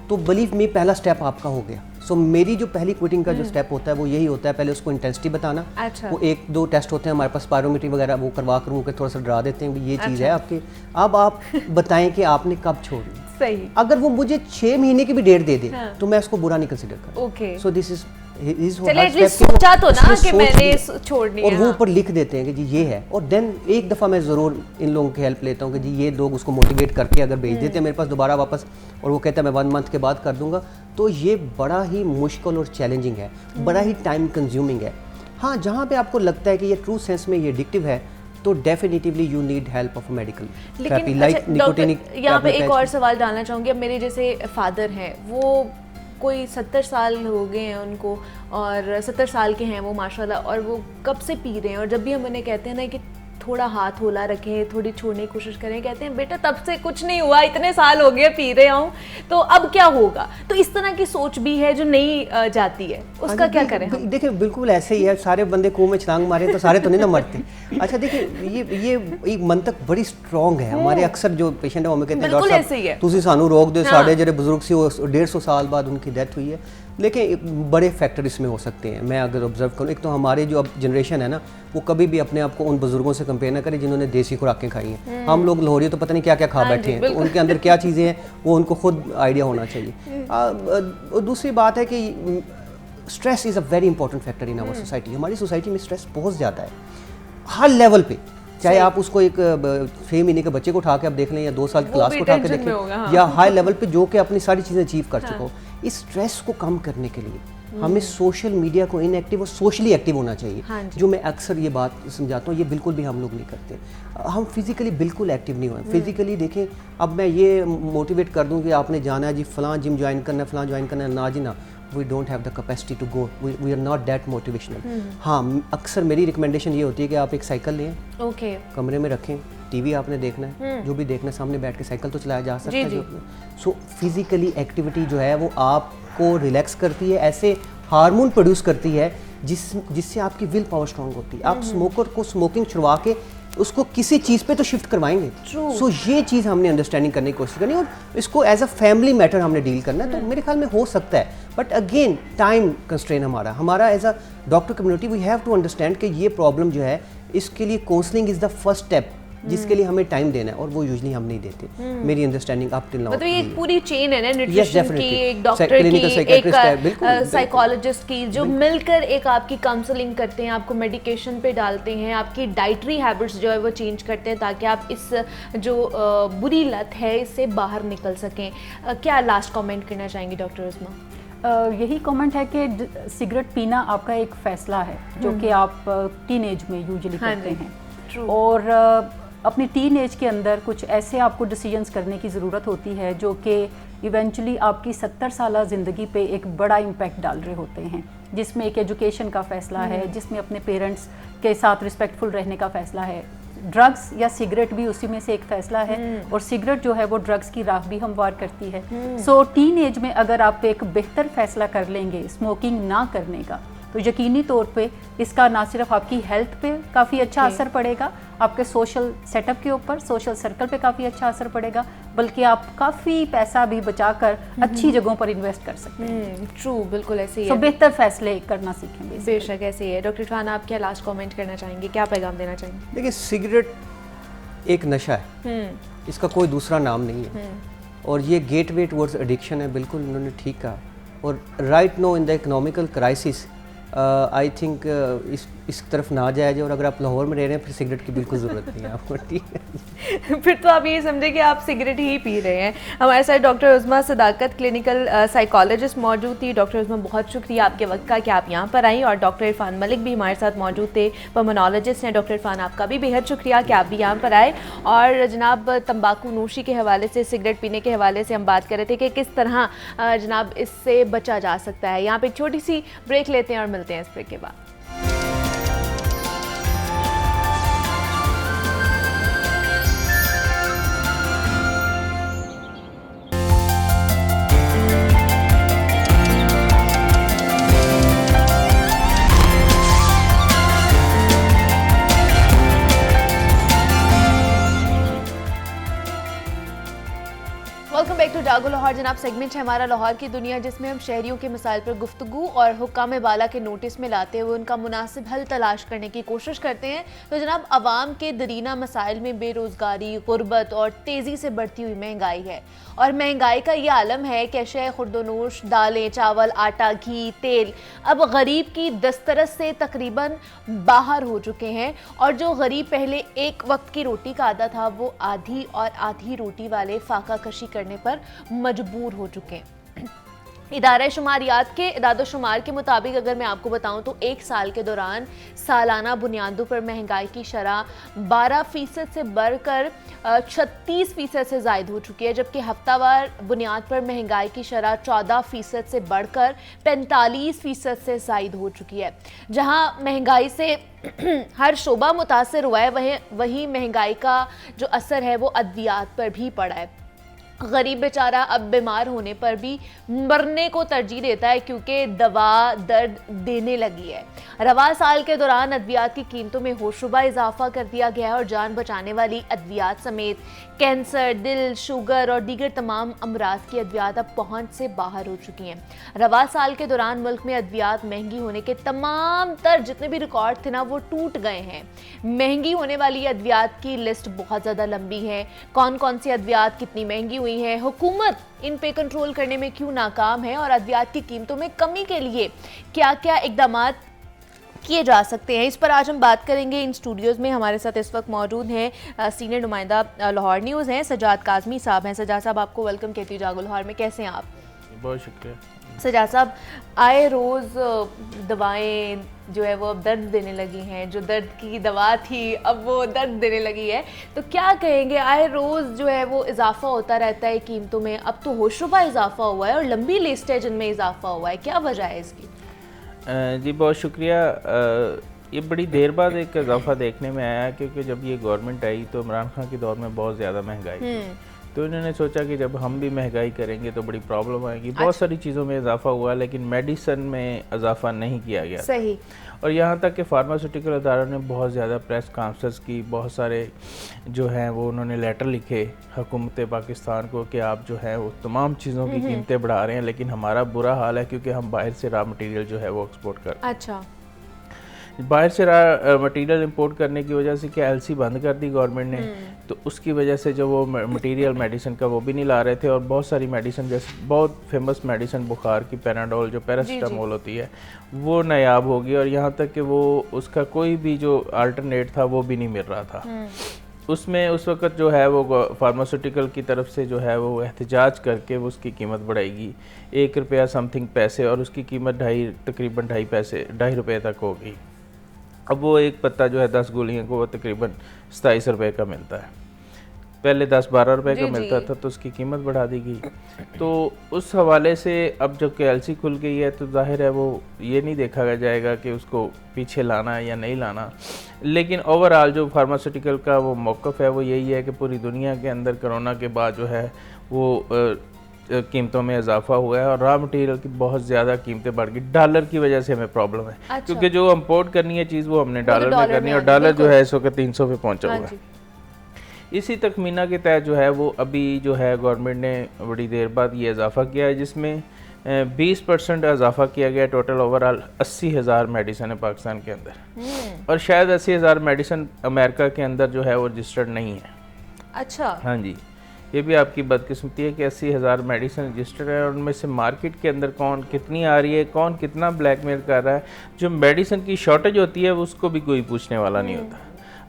तो बिलीव मी पहला स्टेप आपका हो गया। सो मेरी जो पहली क्विटिंग का जो स्टेप होता है वो यही होता है, पहले उसको इंटेंसिटी बताना। अच्छा। वो 1-2 टेस्ट होते हैं हमारे पास, पायरोमीट्री वगैरह, वो करवा कर उनको थोड़ा सा डरा देते हैं, ये चीज़ है आपके, अब आप बताएं कि आपने कब छोड़नी। सही। अगर वो मुझे 6 महीने की भी डेट दे दे तो मैं उसको बुरा नहीं कंसिडर करूँ। ओके। सो दिस इज चलिए एटलीस्ट सोचा तो ना कि मैंने छोड़नी है, और वो ऊपर लिख देते हैं कि जी ये है। और देन एक दफ़ा मैं ज़रूर इन लोगों की हेल्प लेता हूँ कि जी ये लोग उसको मोटिवेट करके अगर भेज देते हैं मेरे पास दोबारा वापस, और वो कहता है मैं 1 मंथ के बाद कर दूंगा, तो ये बड़ा ही मुश्किल और चैलेंजिंग है, बड़ा ही टाइम कंज्यूमिंग है। हाँ, जहाँ पे आपको लगता है कि ये ट्रू सेंस में ये एडिक्टिव है, तो definitely you need help of medical therapy like nicotinic. यहाँ पे एक और सवाल डालना चाहूँगी। अब मेरे जैसे फादर हैं, वो कोई 70 साल हो गए हैं उनको, और 70 साल के हैं वो माशाल्लाह, और वो कब से पी रहे हैं, और जब भी हम उन्हें कहते हैं ना कि थोड़ा हाथ होला रखें, थोड़ी छोड़ने की कोशिश करें, कहते हैं बेटा तब से कुछ नहीं हुआ, इतने साल हो गए पी रहे हूँ, तो अब क्या होगा? तो इस तरह की सोच भी है जो नहीं जाती है, उसका क्या करें हम? देखिए बिल्कुल ऐसे ही है, सारे बंदे कुएं में छलांग मारे तो सारे तो नहीं ना मरते। अच्छा देखिए, ये एक मंतक बड़ी स्ट्रॉन्ग है। हमारे अक्सर जो पेशेंट है वो हमें कहते हैं डॉक्टर साहब तुसी सानू रोक दो, साढ़े जेडे बुजुर्ग से 150 साल बाद उनकी डेथ हुई है। लेकिन बड़े फैक्टर इसमें हो सकते हैं। मैं अगर ऑब्जर्व करूँ, एक तो हमारे जो अब जनरेशन है ना, वो कभी भी अपने आप को उन बुजुर्गों से कंपेयर ना करें जिन्होंने देसी खुराकें खाई हैं। हम लोग लाहौरी तो पता नहीं क्या क्या खा बैठे हैं, तो उनके अंदर क्या चीज़ें हैं वो उनको खुद आइडिया होना चाहिए। और दूसरी बात है कि stress is a very important factor in our society. हमारी सोसाइटी में स्ट्रेस बहुत ज़्यादा है हर लेवल पे, चाहे आप उसको एक 6 महीने के बच्चे को उठा के आप देख लें, या 2 साल की क्लास को उठा के देखें, या हाई लेवल पे जो कि अपनी सारी चीज़ें अचीव कर चुका हो। इस स्ट्रेस को कम करने के लिए हमें सोशल मीडिया को इनएक्टिव और सोशली एक्टिव होना चाहिए। जो मैं अक्सर ये बात समझाता हूँ, ये बिल्कुल भी हम लोग नहीं करते। हम फिजिकली बिल्कुल एक्टिव नहीं हुए। फिजिकली देखें, अब मैं ये मोटिवेट कर दूँ कि आपने जाना है जी फलां जिम ज्वाइन करना है, फलां ज्वाइन करना है, ना जी ना, we don't have the capacity to go, we are not that motivational. हाँ, अक्सर मेरी रिकमेंडेशन ये होती है कि आप एक साइकिल लें, कमरे में रखें, टीवी आपने देखना है, जो भी देखना है सामने बैठ के साइकिल तो चलाया जा सकता है। सो फिजिकली एक्टिविटी जो है वो आपको रिलैक्स करती है, ऐसे हार्मोन प्रोड्यूस करती है जिससे आपकी विल पावर स्ट्रांग होती है। आप स्मोकर को स्मोकिंग छुड़वा के उसको किसी चीज़ पे तो शिफ्ट करवाएंगे। सो ये चीज़ हमने अंडरस्टैंडिंग करने की कोशिश करनी और इसको एज अ फैमिली मैटर हमने डील करना है। तो मेरे ख्याल में हो सकता है, बट अगेन टाइम कंस्ट्रेन हमारा as a doctor community we have to understand कि ये प्रॉब्लम जो है इसके लिए counselling is the first step जिसके लिए हमें टाइम देना है, और वो यूजुअली हम नहीं देते। मेरी अंडरस्टैंडिंग अप टिल नाउ, मतलब ये एक पूरी चेन है ना, न्यूट्रिशन की, एक डॉक्टर की, एक साइकोलॉजिस्ट की, जो मिलकर एक आपकी काउंसलिंग करते हैं, आपको मेडिकेशन पे डालते हैं, आपकी डाइटरी हैबिट्स जो है वो चेंज करते हैं ताकि आप इस जो बुरी लत है इससे बाहर निकल सकें। क्या लास्ट कमेंट करना चाहेंगी डॉक्टर उस्मा? यही कमेंट है कि सिगरेट पीना आपका एक फ़ैसला है जो कि आप टीनेज में यूजुअली करते हैं, और अपनी टीन एज के अंदर कुछ ऐसे आपको डिसीजंस करने की ज़रूरत होती है जो कि इवेंचुअली आपकी 70 साल ज़िंदगी पे एक बड़ा इम्पैक्ट डाल रहे होते हैं, जिसमें एक एजुकेशन का फ़ैसला है, जिसमें अपने पेरेंट्स के साथ रिस्पेक्टफुल रहने का फ़ैसला है। ड्रग्स या सिगरेट भी उसी में से एक फ़ैसला है, और सिगरेट जो है वो ड्रग्स की राह भी हमवार करती है। सो टीन एज में अगर आप एक बेहतर फ़ैसला कर लेंगे स्मोकिंग ना करने का, तो यकीनी तौर पे इसका ना सिर्फ आपकी हेल्थ पे काफ़ी अच्छा असर पड़ेगा, आपके सोशल सेटअप के ऊपर, सोशल सर्कल पे काफ़ी अच्छा असर पड़ेगा, बल्कि आप काफ़ी पैसा भी बचाकर अच्छी जगहों पर इन्वेस्ट कर सकते हैं। ट्रू, बिल्कुल ऐसे ही है। है। बेहतर फैसले करना सीखेंगे। बेशक ऐसे ही है। डॉक्टर इरफान, आप क्या लास्ट कमेंट करना चाहेंगे, क्या पैगाम देना चाहेंगे? देखिए, सिगरेट एक नशा है, इसका कोई दूसरा नाम नहीं है, और ये गेटवे टुवर्ड्स एडिक्शन है। बिल्कुल उन्होंने ठीक कहा। और right no in the economical crisis I think इस तरफ ना जाया जाए, और अगर आप लाहौर में रह रहे हैं फिर सिगरेट की बिल्कुल ज़रूरत नहीं है आपको, ठीक है? फिर तो आप ये समझे कि आप सिगरेट ही पी रहे हैं। हमारे साथ डॉक्टर उस्मा सदाकत क्लिनिकल साइकोलॉजिस्ट मौजूद थी। डॉक्टर उस्मा, बहुत शुक्रिया आपके वक्त का कि आप यहाँ पर आई, और डॉक्टर इरफान मलिक भी हमारे साथ मौजूद थे, पल्मोनोलॉजिस्ट हैं। डॉक्टर इरफान, आपका भी बेहद शुक्रिया कि आप भी यहाँ पर आए। और जनाब, तंबाकू नोशी के हवाले से, सिगरेट पीने के हवाले से हम बात कर रहे थे कि किस तरह जनाब इससे बचा जा सकता है। यहाँ पर एक छोटी सी ब्रेक लेते हैं और मिलते हैं इस ब्रेक के बाद। वेलकम बैक टू जागो लाहौर। जनाब, सेगमेंट है हमारा लाहौर की दुनिया, जिसमें हम शहरियों के मसाइल पर गुफ्तगू और हुक्काम बाला के नोटिस में लाते हुए उनका मुनासिब हल तलाश करने की कोशिश करते हैं। तो जनाब, अवाम के दरीना मसाइल में बेरोज़गारी, गुर्बत और तेज़ी से बढ़ती हुई महंगाई है। और महंगाई का ये आलम है कि अशय खुर्दनोश, दालें, चावल, आटा, घी, तेल अब गरीब की दस्तरस से तकरीबन बाहर हो चुके हैं। और जो गरीब पहले एक वक्त की रोटी का आदा था, वो आधी और आधी रोटी वाले फाका कशी करने पर मजबूर हो चुके हैं। इदारा शुमारियात के इदाद-ओ-शुमार के मुताबिक अगर मैं आपको बताऊं तो एक साल के दौरान सालाना बुनियादों पर महंगाई की शरह 12% से बढ़कर 36% से ज़ायद हो चुकी है, जबकि हफ्तावार बुनियाद पर महंगाई की शरह 14% से बढ़कर 45% से ज़ायद हो चुकी है। जहां महंगाई से हर शोबा मुतासर हुआ है, वहीं महंगाई का जो असर है वो अद्वियात पर भी पड़ा है। गरीब बेचारा अब बीमार होने पर भी मरने को तरजीह देता है, क्योंकि दवा दर्द देने लगी है। रवा साल के दौरान अद्वियात की कीमतों में होशरुबा इजाफा कर दिया गया है, और जान बचाने वाली अद्वियात समेत कैंसर, दिल, शुगर और दीगर तमाम अमराज की अद्वियात अब पहुंच से बाहर हो चुकी हैं। रवा साल के दौरान मुल्क में अद्वियात महंगी होने के तमाम तर जितने भी रिकॉर्ड थे ना, वो टूट गए हैं। महंगी होने वाली अद्वियात की लिस्ट बहुत ज़्यादा लंबी है। कौन कौन सी अद्वियात कितनी महंगी हुई है, हुकूमत इन पे कंट्रोल करने में क्यों नाकाम है, और अद्वियात की कीमतों में कमी के लिए क्या क्या इकदाम किए जा सकते हैं, इस पर आज हम बात करेंगे। इन स्टूडियोज़ में हमारे साथ इस वक्त मौजूद हैं सीनियर नुमाइंदा लाहौर न्यूज़ हैं, सजाद काज़मी साहब हैं। सजाद साहब, आपको वेलकम कहती हूँ जागो लाहौर में। कैसे हैं आप? बहुत शुक्रिया। सजाद साहब, आए रोज़ दवाएं जो है वो अब दर्द देने लगी हैं, जो दर्द की दवा थी अब वो दर्द देने लगी है, तो क्या कहेंगे? आए रोज़ जो है वो इजाफा होता रहता है कीमतों में। अब तो होशरुबा इजाफा हुआ है और लंबी लिस्ट है जिनमें इजाफा हुआ है, क्या वजह है इसकी? जी बहुत शुक्रिया। ये बड़ी देर बाद एक इजाफा देखने में आया, क्योंकि जब ये गवर्नमेंट आई तो इमरान खान के दौर में बहुत ज़्यादा महंगाई थी। तो इन्होंने सोचा कि जब हम भी महंगाई करेंगे तो बड़ी प्रॉब्लम आएगी। बहुत सारी चीज़ों में इजाफा हुआ लेकिन मेडिसिन में इजाफा नहीं किया गया। सही। और यहाँ तक कि फार्मास्यूटिकल अदारों ने बहुत ज़्यादा प्रेस कॉन्फ्रेंस की, बहुत सारे जो हैं वो उन्होंने लेटर लिखे हुकूमत पाकिस्तान को कि आप जो है वो तमाम चीज़ों की कीमतें बढ़ा रहे हैं, लेकिन हमारा बुरा हाल है क्योंकि हम बाहर से रॉ मटेरियल जो है वो एक्सपोर्ट कर रहे हैं। अच्छा। बाहर से रॉ मटेरियल इंपोर्ट करने की वजह से क्या एलसी बंद कर दी गवर्नमेंट ने, तो उसकी वजह से जो वो मटेरियल मेडिसिन का वो भी नहीं ला रहे थे। और बहुत सारी मेडिसिन, जैसे बहुत फेमस मेडिसिन बुखार की पैराडोल जो पैरासीटामोल होती है, वो नायाब हो गई। और यहाँ तक कि वो उसका कोई भी जो अल्टरनेट था वो भी नहीं मिल रहा था। उसमें उस वक्त जो है वो फार्मास्यूटिकल की तरफ से जो है वो एहतजाज करके वो उसकी कीमत बढ़ाएगी 1 रुपया समथिंग पैसे, और उसकी कीमत तकरीबन 2.5 रुपये तक हो गई। अब वो एक पत्ता जो है 10 गोलियों को वो तकरीबन 27 रुपये का मिलता है, पहले 10-12 रुपये का मिलता था, तो उसकी कीमत बढ़ा दी गई। तो उस हवाले से अब जब एलसी खुल गई है तो जाहिर है वो ये नहीं देखा जाएगा कि उसको पीछे लाना है या नहीं लाना, लेकिन ओवरऑल जो फार्मास्यूटिकल का वो मौक़िफ़ है वो यही है कि पूरी दुनिया के अंदर कोरोना के बाद जो है वो कीमतों में इजाफा हुआ है और रॉ मटेरियल की बहुत ज़्यादा कीमतें बढ़ गई। डॉलर की वजह से हमें प्रॉब्लम है। अच्छा। क्योंकि जो इंपोर्ट करनी है चीज़ वो हमने डॉलर में करनी है, और डॉलर जो है इस वक्त 300 पे पहुंचा हुआ है। इसी तखमीना के तहत जो है वो अभी जो है गवर्नमेंट ने बड़ी देर बाद ये इजाफा किया है, जिसमें 20% इजाफा किया गया। टोटल ओवरऑल 80,000 मेडिसिन है पाकिस्तान के अंदर, और शायद 80,000 मेडिसिन अमेरिका के अंदर जो है वो रजिस्टर्ड नहीं है। अच्छा। हाँ जी, ये भी आपकी बदकिस्मती है कि 80,000 मेडिसिन रजिस्टर्ड है, और उनमें से मार्केट के अंदर कौन कितनी आ रही है, कौन कितना ब्लैकमेल कर रहा है। जो मेडिसिन की शॉर्टेज होती है उसको भी कोई पूछने वाला नहीं होता।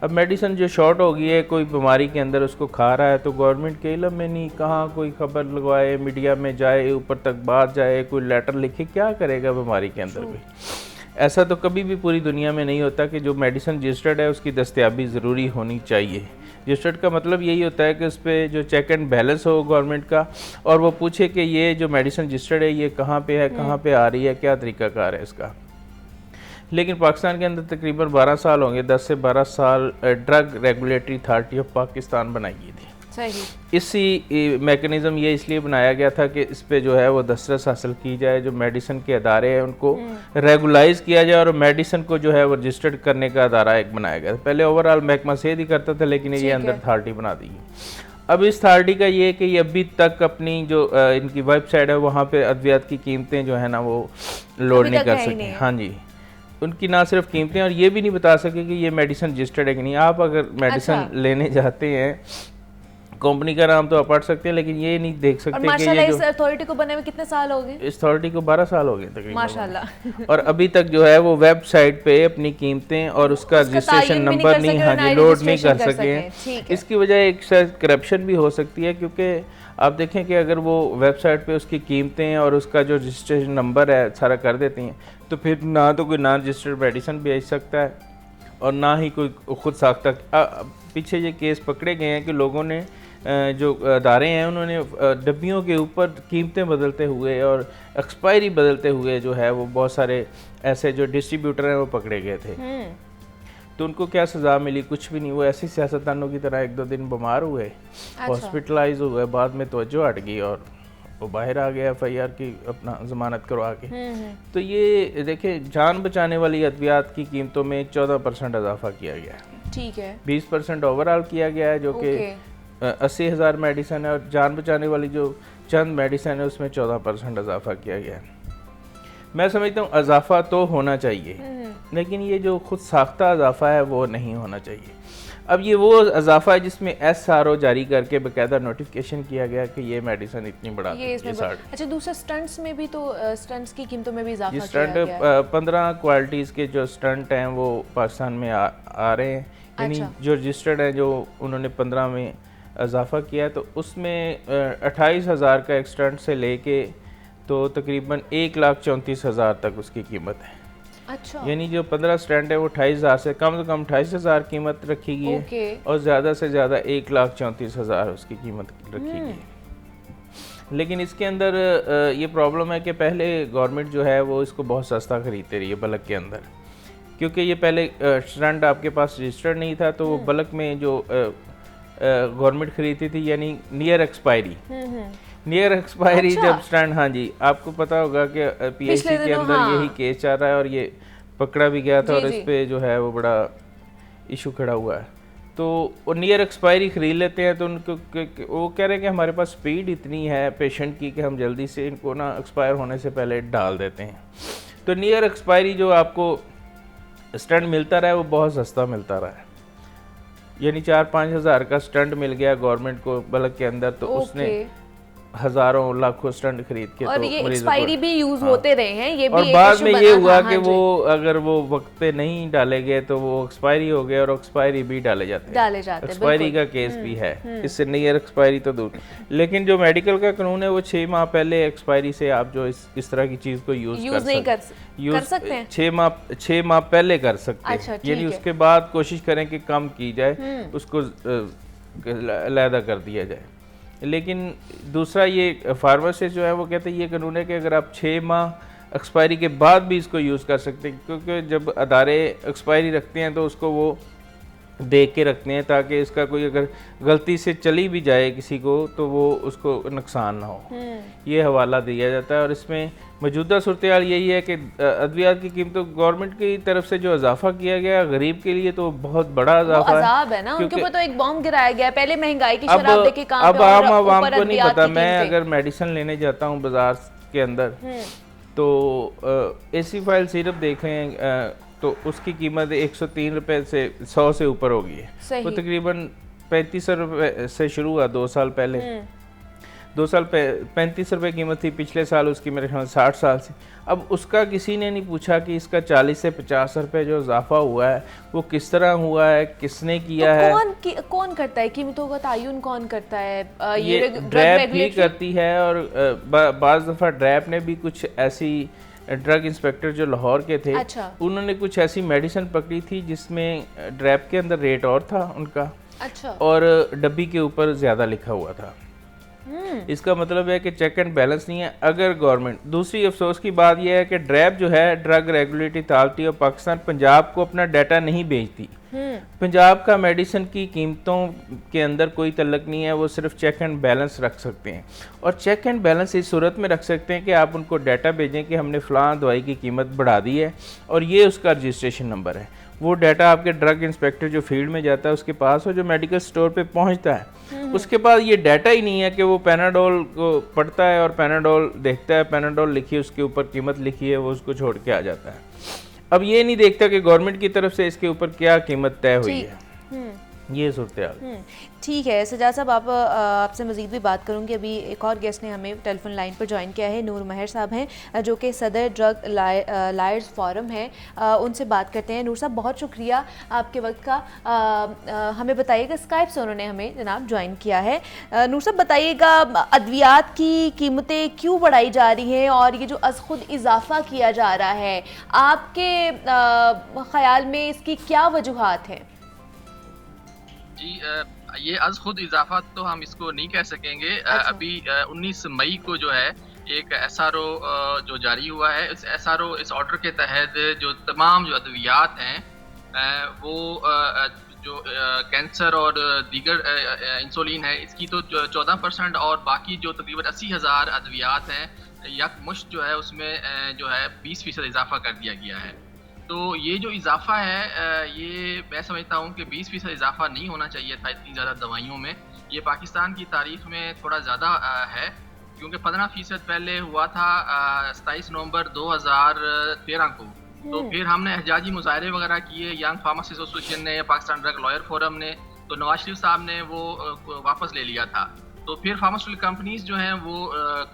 अब मेडिसिन जो शॉर्ट हो गई है कोई बीमारी के अंदर उसको खा रहा है, तो गवर्नमेंट के इल्म में नहीं, कहाँ कोई खबर लगवाए, मीडिया में जाए, ऊपर तक बात जाए, कोई लेटर लिखे, क्या करेगा बीमारी के अंदर भी। ऐसा तो कभी भी पूरी दुनिया में नहीं होता कि जो मेडिसिन रजिस्टर्ड है उसकी दस्तयाबी ज़रूरी होनी चाहिए। रजिस्टर्ड का मतलब यही होता है कि उस पर जो चेक एंड बैलेंस हो गवर्नमेंट का, और वो पूछे कि ये जो मेडिसिन रजिस्टर्ड है ये कहाँ पे है, कहाँ पे आ रही है, क्या तरीक़ाकार है इसका। लेकिन पाकिस्तान के अंदर तकरीबन 12 साल होंगे, 10 से 12 साल drug regulatory authority of Pakistan बनाई गई थी। सही। इसी मैकेनिज़्म ये इसलिए बनाया गया था कि इस पे जो है वो दस्तरस हासिल की जाए, जो मेडिसिन के अदारे हैं उनको रेगुलाइज किया जाए, और मेडिसिन को जो है वो रजिस्टर्ड करने का अदारा एक बनाया गया था। पहले ओवरऑल महकमा सेहत ही करता था, लेकिन ये अंदर अथॉरिटी बना दी। अब इस अथॉरिटी का ये कि ये अभी तक अपनी जो इनकी वेबसाइट है वहाँ पे अद्वियात की कीमतें जो है ना वो लोड नहीं कर सके। हाँ जी, उनकी ना सिर्फ कीमतें, और ये भी नहीं बता सके कि ये मेडिसिन रजिस्टर्ड है कि नहीं। आप अगर मेडिसिन लेने जाते हैं, कंपनी का नाम तो आप पढ़ सकते हैं, लेकिन ये नहीं देख सकते कि माशाल्लाह इस अथॉरिटी को बने में कितने साल हो गए? इस अथॉरिटी को 12 साल हो गए तकरीबन माशाल्लाह। और अभी तक जो है वो वेबसाइट पे अपनी कीमतें और उसका रजिस्ट्रेशन नंबर नहीं, हाँ जी, लोड नहीं कर सके हैं। इसकी वजह एक शायद करप्शन भी हो सकती है, क्योंकि आप देखें कि अगर वो वेबसाइट पे उसकी कीमतें और उसका जो रजिस्ट्रेशन नंबर है सारा कर देती हैं, तो फिर ना तो कोई नॉन रजिस्टर्ड मेडिसिन बेच सकता है और ना ही कोई खुद साख्ता। पीछे ये केस पकड़े गए हैं कि लोगों ने जो अदारे हैं उन्होंने डब्बियों के ऊपर कीमतें बदलते हुए और एक्सपायरी बदलते हुए जो है वो बहुत सारे ऐसे जो डिस्ट्रीब्यूटर हैं वो पकड़े गए थे। तो उनको क्या सज़ा मिली? कुछ भी नहीं। वो ऐसी सियासतदानों की तरह 1-2 दिन बीमार हुए, हॉस्पिटलाइज हुए, बाद में तवज्जो हट गई और वो बाहर आ गया FIR की अपना ज़मानत करवा के। तो ये देखिए, जान बचाने वाली अद्वियात की कीमतों में 14% इजाफा किया गया है। ठीक है। 20% ओवरऑल किया गया है, जो कि 80,000 मेडिसिन है, और जान बचाने वाली जो चंद मेडिसिन है उसमें 14% इजाफा किया गया है। मैं समझता हूँ इजाफा तो होना चाहिए, लेकिन ये जो खुद साख्ता इजाफा है वो नहीं होना चाहिए। अब ये वो इजाफा है जिसमें SRO जारी करके बाकायदा नोटिफिकेशन किया गया कि ये मेडिसिन इतनी बढ़ा दी है। अच्छा, दूसरा स्टंट्स में भी तो स्टंट्स की कीमतों में भी इजाफा किया गया है। 15 क्वालिटीज़ के जो स्टंट हैं वो पाकिस्तान में आ रहे हैं, यानी जो रजिस्टर्ड हैं, जो उन्होंने 15 में इजाफा किया, तो उसमें 28,000 का एक स्टंट से लेके तो तकरीबन 1,34,000 तक उसकी कीमत है। अच्छा। यानी जो 15 स्टंट है वो 28,000 से कम 28,000 कीमत रखी गई है, और ज़्यादा से ज़्यादा 1,34,000 उसकी कीमत रखी गई है। लेकिन इसके अंदर ये प्रॉब्लम है कि पहले गवर्नमेंट जो है वो इसको बहुत सस्ता खरीदते रही है बल्क के अंदर, क्योंकि ये पहले स्टंट आपके पास रजिस्टर्ड नहीं था, तो वो बल्क में जो गवर्नमेंट खरीदती थी, यानी नियर एक्सपायरी। नियर एक्सपायरी जब स्टैंड, हाँ जी, आपको पता होगा कि पीएचसी के अंदर यही केस चल रहा है और ये पकड़ा भी गया था और इस पे जो है वो बड़ा इशू खड़ा हुआ है। तो वो नियर एक्सपायरी खरीद लेते हैं, तो उनको वो कह रहे हैं कि हमारे पास स्पीड इतनी है पेशेंट की कि हम जल्दी से इनको ना एक्सपायर होने से पहले डाल देते हैं। तो नियर एक्सपायरी जो आपको स्टंट मिलता रहा है वो बहुत सस्ता मिलता रहा है, यानी 4-5 हज़ार का स्टंट मिल गया गवर्नमेंट को बल्क के अंदर, तो उसने हजारों लाखों स्टंट खरीद के और तो ये एक्सपायरी भी यूज होते रहे हैं, ये भी और बाद में ये हुआ कि वो अगर वो वक्त पे नहीं डाले गए तो वो एक्सपायरी हो गए और एक्सपायरी भी डाले जाते एक्सपायरी का केस भी है, इससे नियर एक्सपायरी तो दूर। लेकिन जो मेडिकल का कानून है वो 6 माह पहले एक्सपायरी से आप जो इस तरह की चीज को यूज नहीं कर सकते हैं, 6 माह पहले कर सकते हैं, यानी उसके बाद कोशिश करें कि कम की जाए, उसको अलहदा कर दिया जाए। लेकिन दूसरा ये फार्मासिस्ट जो है वो कहते हैं ये कानून है कि अगर आप 6 माह एक्सपायरी के बाद भी इसको यूज़ कर सकते हैं, क्योंकि जब अदारे एक्सपायरी रखते हैं तो उसको वो देख के रखते हैं ताकि इसका कोई अगर गलती से चली भी जाए किसी को तो वो उसको नुकसान ना हो, ये हवाला दिया जाता है। और इसमें मौजूदा सूरत हाल यही है कि अद्वियात की कीमतों गवर्नमेंट की तरफ से जो इजाफा किया गया गरीब के लिए तो बहुत बड़ा इजाफा है ना, उनके ऊपर तो एक बॉम्ब गिराया गया, पहले महंगाई की शराब देके काम अब आम आवाम को नहीं पता। मैं अगर मेडिसिन लेने जाता हूँ बाजार के अंदर तो एसी फाइल सिरप देखें तो उसकी कीमत 103 रुपए से 100 से ऊपर होगी है, वो तकरीबन 35 रुपए से शुरू हुआ 2 साल पहले, 2 साल 35 रुपए कीमत थी, पिछले साल उसकी मेरे ख्याल 60 साल से। अब उसका किसी ने नहीं पूछा कि इसका 40 से 50 रुपए जो इजाफा हुआ है वो किस तरह हुआ है, किसने किया है, कौन करता है, कीमतों का तयन कौन करता है? ये ड्रैप भी करती है और बाज़ दफ़ा ड्रैप ने भी कुछ ऐसी ड्रग इंस्पेक्टर जो लाहौर के थे, उन्होंने कुछ ऐसी मेडिसिन पकड़ी थी जिसमें ड्रैप के अंदर रेट और था उनका, और डब्बी के ऊपर ज़्यादा लिखा हुआ था। इसका मतलब है कि चेक एंड बैलेंस नहीं है। अगर गवर्नमेंट, दूसरी अफसोस की बात यह है कि ड्रैप जो है drug regulatory authority of Pakistan Punjab को अपना डाटा नहीं भेजती। पंजाब का मेडिसिन की कीमतों के अंदर कोई तल्लक नहीं है, वो सिर्फ चेक एंड बैलेंस रख सकते हैं। और चेक एंड बैलेंस इस सूरत में रख सकते हैं कि आप उनको डाटा भेजें कि हमने फ़लाँ दवाई की कीमत बढ़ा दी है और ये उसका रजिस्ट्रेशन नंबर है। वो डाटा आपके ड्रग इंस्पेक्टर जो फील्ड में जाता है उसके पास हो, जो मेडिकल स्टोर पे पहुंचता है उसके पास ये डाटा ही नहीं है कि वो पैनाडोल को पढ़ता है और पैनाडोल देखता है, पैनाडोल लिखी है उसके ऊपर कीमत लिखी है, वो उसको छोड़ के आ जाता है। अब ये नहीं देखता कि गवर्नमेंट की तरफ से इसके ऊपर क्या कीमत तय हुई है। ये सूरत हाल। ठीक है सजाद साहब, आपसे मज़ीद भी बात करूंगी। अभी एक और गेस्ट ने हमें टेलीफोन लाइन पर ज्वाइन किया है, नूर महर साहब हैं जो कि सदर ड्रग लायर्स फोरम है, उनसे बात करते हैं। नूर साहब बहुत शुक्रिया आपके वक्त का। हमें बताइएगा, स्काइप से उन्होंने हमें जनाब ज्वाइन किया है। नूर साहब बताइएगा, अद्वियात की कीमतें क्यों बढ़ाई जा रही हैं और ये जो अज़ खुद इजाफा किया जा रहा है, आपके ख्याल में इसकी क्या वजूहात हैं? जी, ये अज़ खुद इजाफा तो हम इसको नहीं कह सकेंगे। अभी 19 मई को जो है एक SRO जो जारी हुआ है, इस SRO इस ऑर्डर के तहत जो तमाम जो अद्वियात हैं वो जो कैंसर और दीगर इंसुलिन है इसकी तो 14% और बाकी जो तकरीबन 80,000 अद्वियात हैं यकमुश्त जो है उसमें जो है 20% इजाफा कर दिया गया है। तो ये जो इजाफा है ये मैं समझता हूँ कि 20% इजाफा नहीं होना चाहिए था इतनी ज़्यादा दवाइयों में। ये पाकिस्तान की तारीख में थोड़ा ज़्यादा है, क्योंकि 15% पहले हुआ था 27 नवंबर 2013 को। तो फिर हमने एहजाजी मुजाहरे वगैरह किए, यंग फार्मासिस्ट एसोसिएशन ने, पाकिस्तान ड्रग लॉयर फोरम ने, तो नवाज शरीफ साहब ने वो वापस ले लिया था। तो फिर फार्मास्यूटिकल कंपनीज जो हैं वो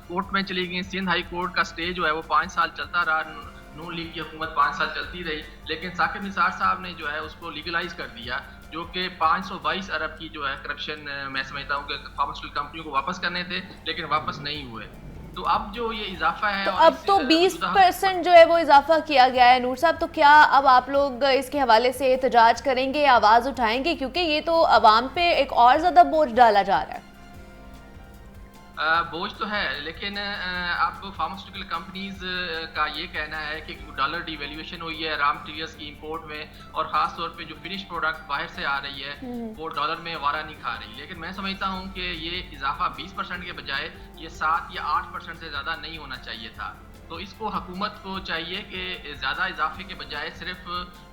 कोर्ट में चली गई। सिंध हाई कोर्ट का स्टे जो है वो 5 साल चलता रहा, नून लीग की हुकूमत 5 साल चलती रही, लेकिन साकिब निसार साहब ने जो है उसको लीगलाइज कर दिया, जो कि 522 अरब की जो है करप्शन मैं समझता हूँ कि फार्मास्यूटिकल कंपनियों को वापस करने थे, लेकिन वापस नहीं हुए। तो अब जो ये इजाफा है, तो अब तो 20% जो है वो इजाफा किया गया है। नूर साहब, तो क्या अब आप लोग इसके हवाले से एहतजाज करेंगे, आवाज़ उठाएंगे, क्योंकि ये तो अवाम पे एक और ज़्यादा बोझ डाला जा रहा है? बोझ तो है, लेकिन अब फार्मास्यूटिकल कंपनीज का ये कहना है कि डॉलर डिवैल्यूएशन हुई है रॉ मटेरियल्स की इंपोर्ट में, और ख़ास तौर पे जो फिनिश प्रोडक्ट बाहर से आ रही है वो डॉलर में वारा नहीं खा रही। लेकिन मैं समझता हूँ कि ये इजाफा 20% के बजाय ये 7 या 8% से ज़्यादा नहीं होना चाहिए था। तो इसको हुकूमत को चाहिए कि ज़्यादा इजाफे के बजाय सिर्फ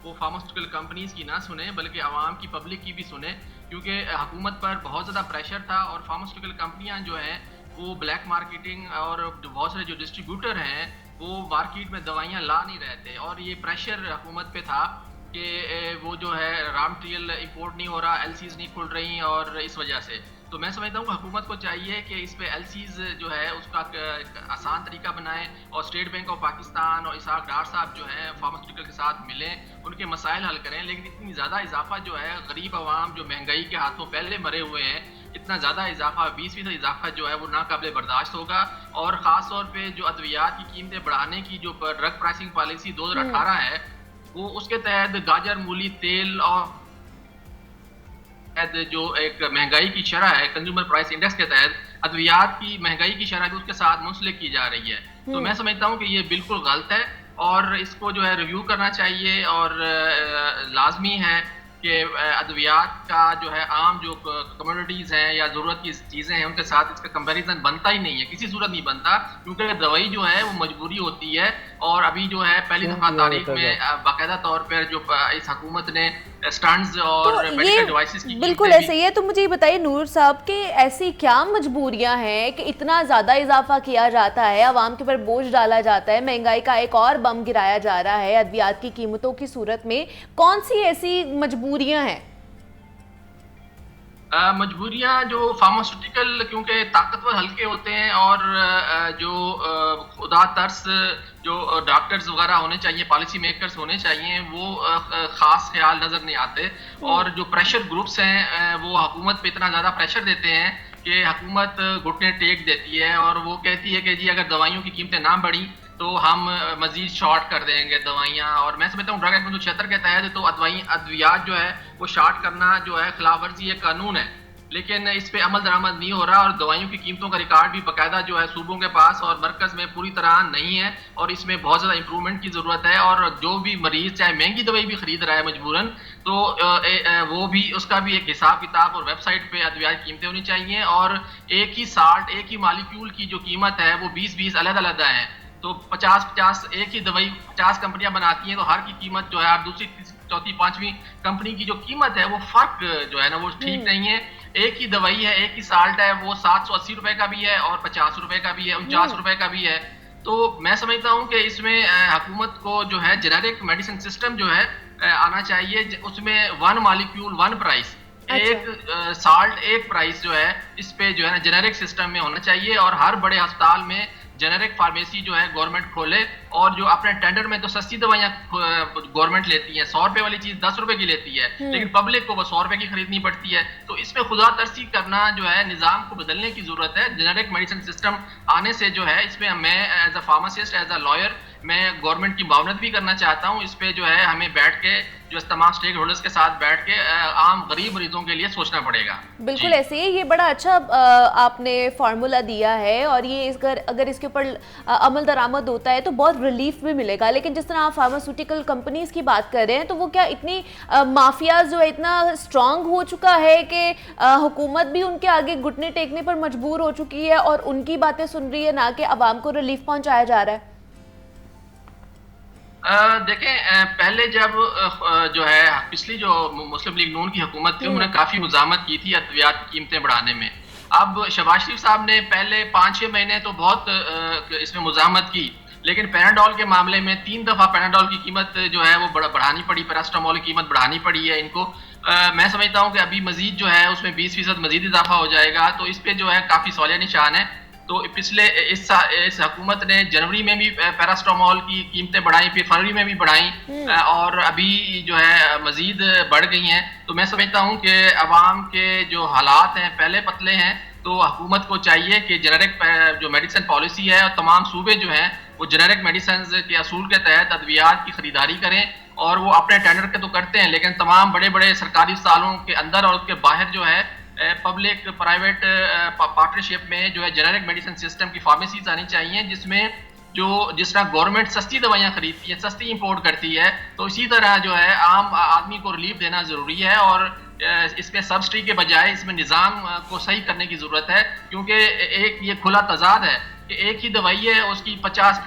वो फार्मास्यूटिकल कंपनीज की ना सुने बल्कि आवाम की, पब्लिक की भी सुने, क्योंकि हुकूमत पर बहुत ज़्यादा प्रेशर था और फार्मास्यूटिकल कंपनियां जो हैं वो ब्लैक मार्केटिंग और बहुत सारे जो डिस्ट्रीब्यूटर हैं वो मार्केट में दवाइयाँ ला नहीं रहे थे, और ये प्रेशर हुकूमत पे था कि वो जो है रॉ मटेरियल इंपोर्ट नहीं हो रहा, एलसीज नहीं खुल रही, और इस वजह से तो मैं समझता हूँ कि हुकूमत को चाहिए कि इस पे एलसीज जो है उसका आसान तरीका बनाए, और स्टेट बैंक ऑफ पाकिस्तान और इसाक डार साहब जो हैं फार्मास्यूटिकल के साथ मिलें, उनके मसाइल हल करें। लेकिन इतनी ज़्यादा इजाफा जो है, गरीब आवाम जो महंगाई के हाथों पहले मरे हुए हैं, इतना ज़्यादा इजाफा 20% इजाफा जो है वो नाकाबिले बर्दाश्त होगा। और ख़ास तौर पे जो अद्वियात की कीमतें बढ़ाने की जो ड्रग प्राइसिंग पॉलिसी 2018 है वो उसके तहत गाजर, मूली, तेल और जो एक महंगाई की शरह है कंज्यूमर प्राइस इंडेक्स के तहत अद्वियात की महंगाई की शरह भी उसके साथ मुंसलिक की जा रही है। तो मैं समझता हूँ कि ये बिल्कुल गलत है और इसको जो है रिव्यू करना चाहिए, और लाजमी है कि अद्वियात का जो है आम जो कमोडिटीज़ हैं या ज़रूरत की चीज़ें हैं उनके साथ इसका कंपैरिजन बनता ही नहीं है, किसी सूरत नहीं बनता, क्योंकि दवाई जो है वो मजबूरी होती है। और अभी जो है पहली दफ़ा तारीख में बाकायदा तौर पर जो इस हुकूमत ने स्टंट्स और तो मेडिकल डिवाइसेस की बिल्कुल ऐसे ही है। तो मुझे ये बताइए नूर साहब कि ऐसी क्या मजबूरियां हैं कि इतना ज़्यादा इजाफा किया जाता है, आवाम के ऊपर बोझ डाला जाता है, महंगाई का एक और बम गिराया जा रहा है अद्वियात की कीमतों की सूरत में, कौन सी ऐसी मजबूरियां हैं? मजबूरियां जो फार्मास्यूटिकल क्योंकि ताकतवर हल्के होते हैं, और जो खुदा तरस जो डॉक्टर्स वगैरह होने चाहिए, पॉलिसी मेकर्स होने चाहिए, वो ख़ास ख्याल नज़र नहीं आते। और जो प्रेशर ग्रुप्स हैं वो हुकूमत पे इतना ज़्यादा प्रेशर देते हैं कि हुकूमत घुटने टेक देती है और वो कहती है कि जी अगर दवाइयों की कीमतें ना बढ़ी तो हम मजीद शॉर्ट कर देंगे दवाइयाँ। और मैं समझता हूँ ड्रग एक्ट 1976 के तहत तो अद्वियात जो है वो शॉर्ट करना जो है खिलाफ वर्जी एक कानून है, लेकिन इस पे अमल दरामद नहीं हो रहा, और दवाइयों की कीमतों का रिकॉर्ड भी बाकायदा जो है सूबों के पास और मरकज़ में पूरी तरह नहीं है, और इसमें बहुत ज़्यादा इंप्रूवमेंट की ज़रूरत है। और जो भी मरीज़ चाहे महंगी दवाई भी खरीद रहा है मजबूरन, तो वो भी उसका भी एक हिसाब किताब और वेबसाइट पे अद्वियात कीमतें होनी चाहिए, और एक ही साल्ट, एक ही मालिक्यूल की जो कीमत है वो 20-20 अलग-अलग है। तो 50-50 एक ही दवाई 50 कंपनियां बनाती हैं, तो हर की कीमत जो है आप दूसरी, चौथी, पांचवी कंपनी की जो कीमत है वो फर्क जो है ना वो ठीक नहीं है। एक ही दवाई है, एक ही साल्ट है, वो 780 रुपए का भी है और 50 रुपए का भी है, 49 रुपए का भी है। तो मैं समझता हूँ कि इसमें हुकूमत को जो है जेनेरिक मेडिसिन सिस्टम जो है आना चाहिए, उसमें 1 मॉलिक्यूल 1 प्राइस, एक साल्ट एक प्राइस जो है इस पे जो है ना जेनेरिक सिस्टम में होना चाहिए। और हर बड़े अस्पताल में जेनेरिक फार्मेसी जो है गवर्नमेंट खोले, और जो अपने टेंडर में तो सस्ती दवाइयाँ गवर्नमेंट लेती है, 100 रुपए वाली चीज 10 रुपए की लेती है, लेकिन पब्लिक को वो 100 रुपए की खरीदनी पड़ती है। तो इसमें खुदा तरसी करना जो है निज़ाम को बदलने की जरूरत है। जेनेरिक मेडिसिन सिस्टम आने से जो है इसमें मैं as a pharmacist, as a lawyer मैं गवर्नमेंट की मुआवनत भी करना चाहता हूँ। इस पे जो है हमें बैठ के जो तमाम स्टेक होल्डर्स के साथ बैठ के आम गरीब मरीजों के लिए सोचना पड़ेगा। बिल्कुल ऐसे ही, ये बड़ा अच्छा आपने फार्मूला दिया है, और ये अगर इसके ऊपर अमल दरामद होता है तो बहुत रिलीफ भी मिलेगा। लेकिन जिस तरह आप फार्मास्यूटिकल कंपनीज की बात कर रहे हैं, तो वो क्या इतनी माफिया जो है इतना स्ट्रांग हो चुका है कि हुकूमत भी उनके आगे घुटने टेकने पर मजबूर हो चुकी है और उनकी बातें सुन रही है, ना कि आवाम को रिलीफ पहुंचाया जा रहा है? देखें, पहले जब जो है पिछली जो मुस्लिम लीग नून की हुकूमत थी उन्होंने काफ़ी मुज़ामत की थी अद्वियात की कीमतें बढ़ाने में। अब शहबाज शरीफ साहब ने पहले 5-6 महीने तो बहुत इसमें मुज़ामत की, लेकिन पैराडोल के मामले में 3 दफ़ा पैराडोल की कीमत जो है वो बढ़ानी पड़ी, पैरास्टामोल की कीमत बढ़ानी पड़ी है इनको। मैं समझता हूँ कि अभी मजीद जो है उसमें 20% मजीद इजाफा हो जाएगा, तो इस पर जो है काफ़ी सवालिया निशान है। तो पिछले इस हुकूमत ने जनवरी में भी पैरास्टामोल की कीमतें बढ़ाई, फिर फरवरी में भी बढ़ाई, और अभी जो है मजीद बढ़ गई हैं। तो मैं समझता हूँ कि अवाम के जो हालात हैं पहले पतले हैं, तो हुकूमत को चाहिए कि जेनेरिक जो मेडिसिन पॉलिसी है और तमाम सूबे जो हैं वो जेनेरिक मेडिसिन के असूल के तहत अद्वियात की खरीदारी करें। और वो अपने टेंडर के तो करते हैं, लेकिन तमाम बड़े बड़े सरकारी अस्पतालों के अंदर और उसके बाहर जो है पब्लिक प्राइवेट पार्टनरशिप में जो है जेनेरिक मेडिसिन सिस्टम की फार्मेसीज आनी चाहिए, जिसमें जिस तरह गवर्नमेंट सस्ती दवाइयाँ खरीदती है, सस्ती इंपोर्ट करती है, तो इसी तरह जो है आम आदमी को रिलीफ देना ज़रूरी है। और इसमें सब्सिडी के बजाय इसमें निज़ाम को सही करने की ज़रूरत है, क्योंकि एक ये खुला तजाद है कि एक ही दवाई है, उसकी 50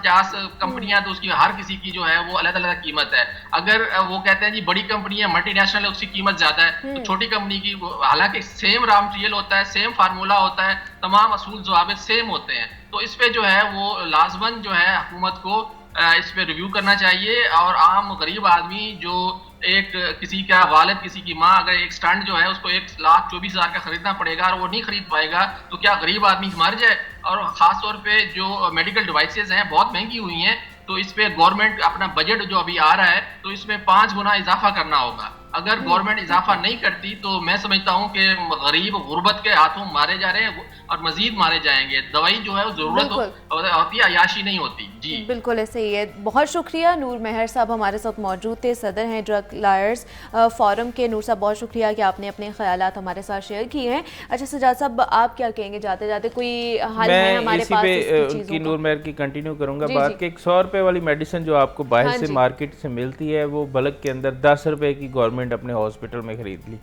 कंपनियां, तो उसकी हर किसी की जो है वो अलग अलग कीमत है। अगर वो कहते हैं जी बड़ी कंपनी है, मल्टीनेशनल है, उसकी कीमत ज़्यादा है, तो छोटी कंपनी की हालांकि सेम रॉ मटेरियल होता है, सेम फार्मूला होता है, तमाम असूल ज़वाबित सेम होते हैं, तो इस पे जो है वो लाजमन जो है हुकूमत को इस पे रिव्यू करना चाहिए। और आम गरीब आदमी जो एक किसी का वालिद, किसी की माँ अगर एक स्टंट जो है उसको 1,24,000 का खरीदना पड़ेगा और वो नहीं खरीद पाएगा, तो क्या गरीब आदमी मर जाए? और ख़ास तौर पे जो मेडिकल डिवाइसेस हैं बहुत महंगी हुई हैं, तो इस पे गवर्नमेंट अपना बजट जो अभी आ रहा है तो इसमें 5 गुना इजाफा करना होगा। अगर गवर्नमेंट इजाफा नहीं करती तो मैं समझता हूँ कि गरीब गुर्बत के हाथों मारे जा रहे हैं और मजीद मारे जाएंगे। दवाई जो है वो जरूरत होती है, अयाशी नहीं होती। जी बिल्कुल ऐसे ही है। बहुत शुक्रिया। नूर मेहर साहब हमारे साथ मौजूद थे, सदर हैं ड्रग लायर्स फोरम के। नूर साहब बहुत शुक्रिया कि आपने अपने ख्यालात हमारे साथ शेयर किए हैं। अच्छा सजाद साहब, आप क्या कहेंगे जाते जाते? कोई हल है हमारे पास इसी पे नूर मेहर की कंटिन्यू करूंगा बात कि 100 रुपए वाली मेडिसिन जो आपको बाहर से मार्केट से मिलती है, वो बल्क के अंदर 10 रुपए की गवर्नमेंट अपने हॉस्पिटल में खरीद ली।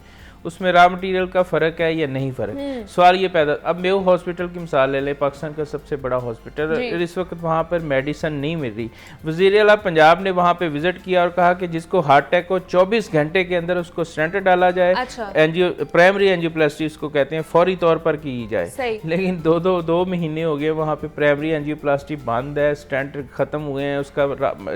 उसमें रॉ मटेरियल का फ़र्क है या नहीं फ़र्क? सवाल ये पैदा, अब मेयो हॉस्पिटल की मिसाल ले ले, पाकिस्तान का सबसे बड़ा हॉस्पिटल, इस वक्त वहाँ पर मेडिसिन नहीं मिल रही। वज़ीर आला पंजाब ने वहाँ पे विजिट किया और कहा कि जिसको हार्ट अटैक हो 24 घंटे के अंदर उसको स्टेंट डाला जाए। एंजियो प्राइमरी एंजियोप्लास्टी उसको कहते हैं, फौरी तौर पर की जाए। लेकिन दो महीने हो गए वहाँ पे प्राइमरी एंजियोप्लास्टी बंद है, स्टेंट ख़त्म हुए हैं, उसका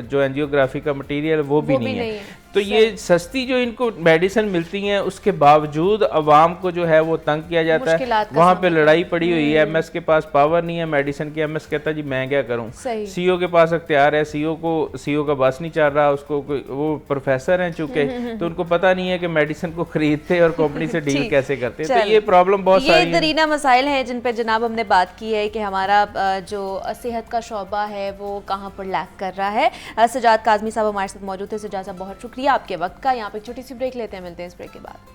जो एंजियोग्राफी का मटीरियल वो भी नहीं है। तो ये सस्ती जो इनको मेडिसिन मिलती हैं उसके बावजूद अवाम को जो है वो तंग किया जाता है। वहाँ पे लड़ाई पड़ी हुई है, एमएस के पास पावर नहीं है मेडिसिन की, एमएस कहता है जी मैं क्या करूँ। सीओ के पास अख्तियार है, सीओ का बस नहीं चल रहा, उसको वो प्रोफेसर हैं चूंकि, तो उनको पता नहीं है कि मेडिसिन को खरीदते और कंपनी से डील कैसे करते। तो ये प्रॉब्लम बहुत सारी, ये दरीना मसाइल हैं जिन पर जनाब हमने बात की है कि हमारा जो सेहत का शोबा है वो कहाँ पर लैक कर रहा है। सजाद काज़मी साहब हमारे साथ मौजूद थे। सजाद साहब बहुत शुक्रिया आपके वक्त का। यहाँ पे छोटी सी ब्रेक लेते हैं, मिलते हैं इस ब्रेक के बाद।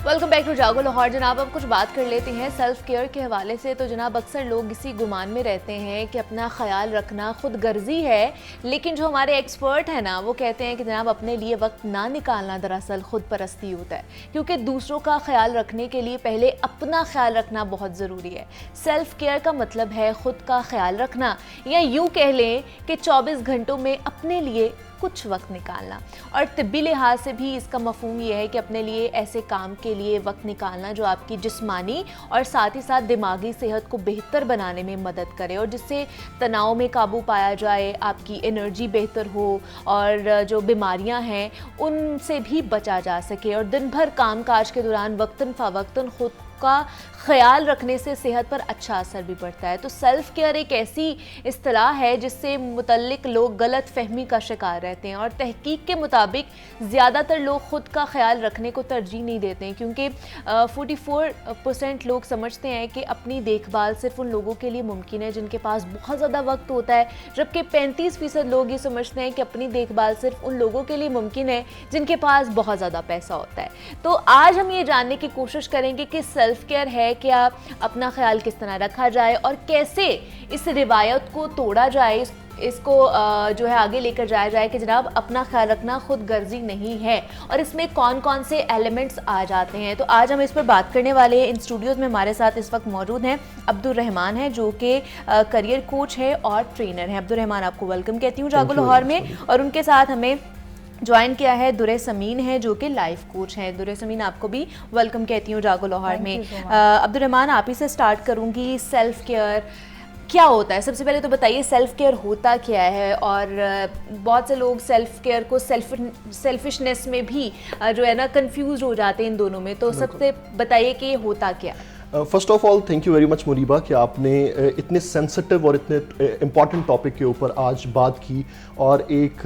वेलकम बैक टू जागो लाहौर। जनाब अब कुछ बात कर लेते हैं सेल्फ केयर के हवाले से। तो जनाब अक्सर लोग इसी गुमान में रहते हैं कि अपना ख्याल रखना खुद गर्जी है, लेकिन जो हमारे एक्सपर्ट हैं ना वो कहते हैं कि जनाब अपने लिए वक्त ना निकालना दरअसल खुद परस्ती होता है, क्योंकि दूसरों का ख्याल रखने के लिए पहले अपना ख्याल रखना बहुत ज़रूरी है। सेल्फ केयर का मतलब है खुद का ख्याल रखना, या यूँ कह लें कि 24 घंटों में अपने लिए कुछ वक्त निकालना। और तिब्बी लिहाज से भी इसका मफहूम ये है कि अपने लिए ऐसे काम के लिए वक्त निकालना जो आपकी जिस्मानी और साथ ही साथ दिमागी सेहत को बेहतर बनाने में मदद करे, और जिससे तनाव में काबू पाया जाए, आपकी एनर्जी बेहतर हो और जो बीमारियां हैं उनसे भी बचा जा सके। और दिन भर काम काज के दौरान वक्तन फ़वक्तन खुद का ख्याल रखने से सेहत पर अच्छा असर भी पड़ता है। तो सेल्फ केयर एक ऐसी इस्तिलाह है जिससे मुतल्लिक लोग गलत फहमी का शिकार रहते हैं, और तहकीक के मुताबिक ज़्यादातर लोग ख़ुद का ख्याल रखने को तरजीह नहीं देते हैं, क्योंकि 44% लोग समझते हैं कि अपनी देखभाल सिर्फ उन लोगों के लिए मुमकिन है जिनके पास बहुत ज़्यादा वक्त होता है, जबकि 35% लोग ये समझते हैं कि अपनी देखभाल सिर्फ उन लोगों के लिए मुमकिन है जिनके पास बहुत ज़्यादा पैसा होता है। तो आज हम ये जानने की कोशिश करेंगे कि सेल्फ केयर है क्या, अपना ख्याल किस तरह रखा जाए और कैसे इस रिवायत को तोड़ा जाए, इसको जो है आगे लेकर जाया जाए कि जनाब अपना ख्याल रखना खुद गर्जी नहीं है, और इसमें कौन कौन से एलिमेंट्स आ जाते हैं। तो आज हम इस पर बात करने वाले हैं। इन स्टूडियोज़ में हमारे साथ इस वक्त मौजूद हैं अब्दुल रहमान है, जो कि करियर कोच है और ट्रेनर है। अब्दुल रहमान आपको वेलकम कहती हूँ जागो लाहौर में। और उनके साथ हमें ज्वाइन किया है दुरे समीन है, जो कि लाइफ कोच है। दुरे समीन आपको भी वेलकम कहती हूँ जागो लाहौर में। अब्दुल रहमान आप ही से स्टार्ट करूँगी। सेल्फ केयर क्या होता है? सबसे पहले तो बताइए सेल्फ केयर होता क्या है, और बहुत से लोग सेल्फ केयर को सेल्फिशनेस में भी जो है ना कंफ्यूज हो जाते हैं इन दोनों में। तो सबसे बताइए कि ये होता क्या? First of all thank you very much Muniba कि आपने इतने सेंसिटिव और इतने इम्पॉर्टेंट टॉपिक के ऊपर आज बात की और एक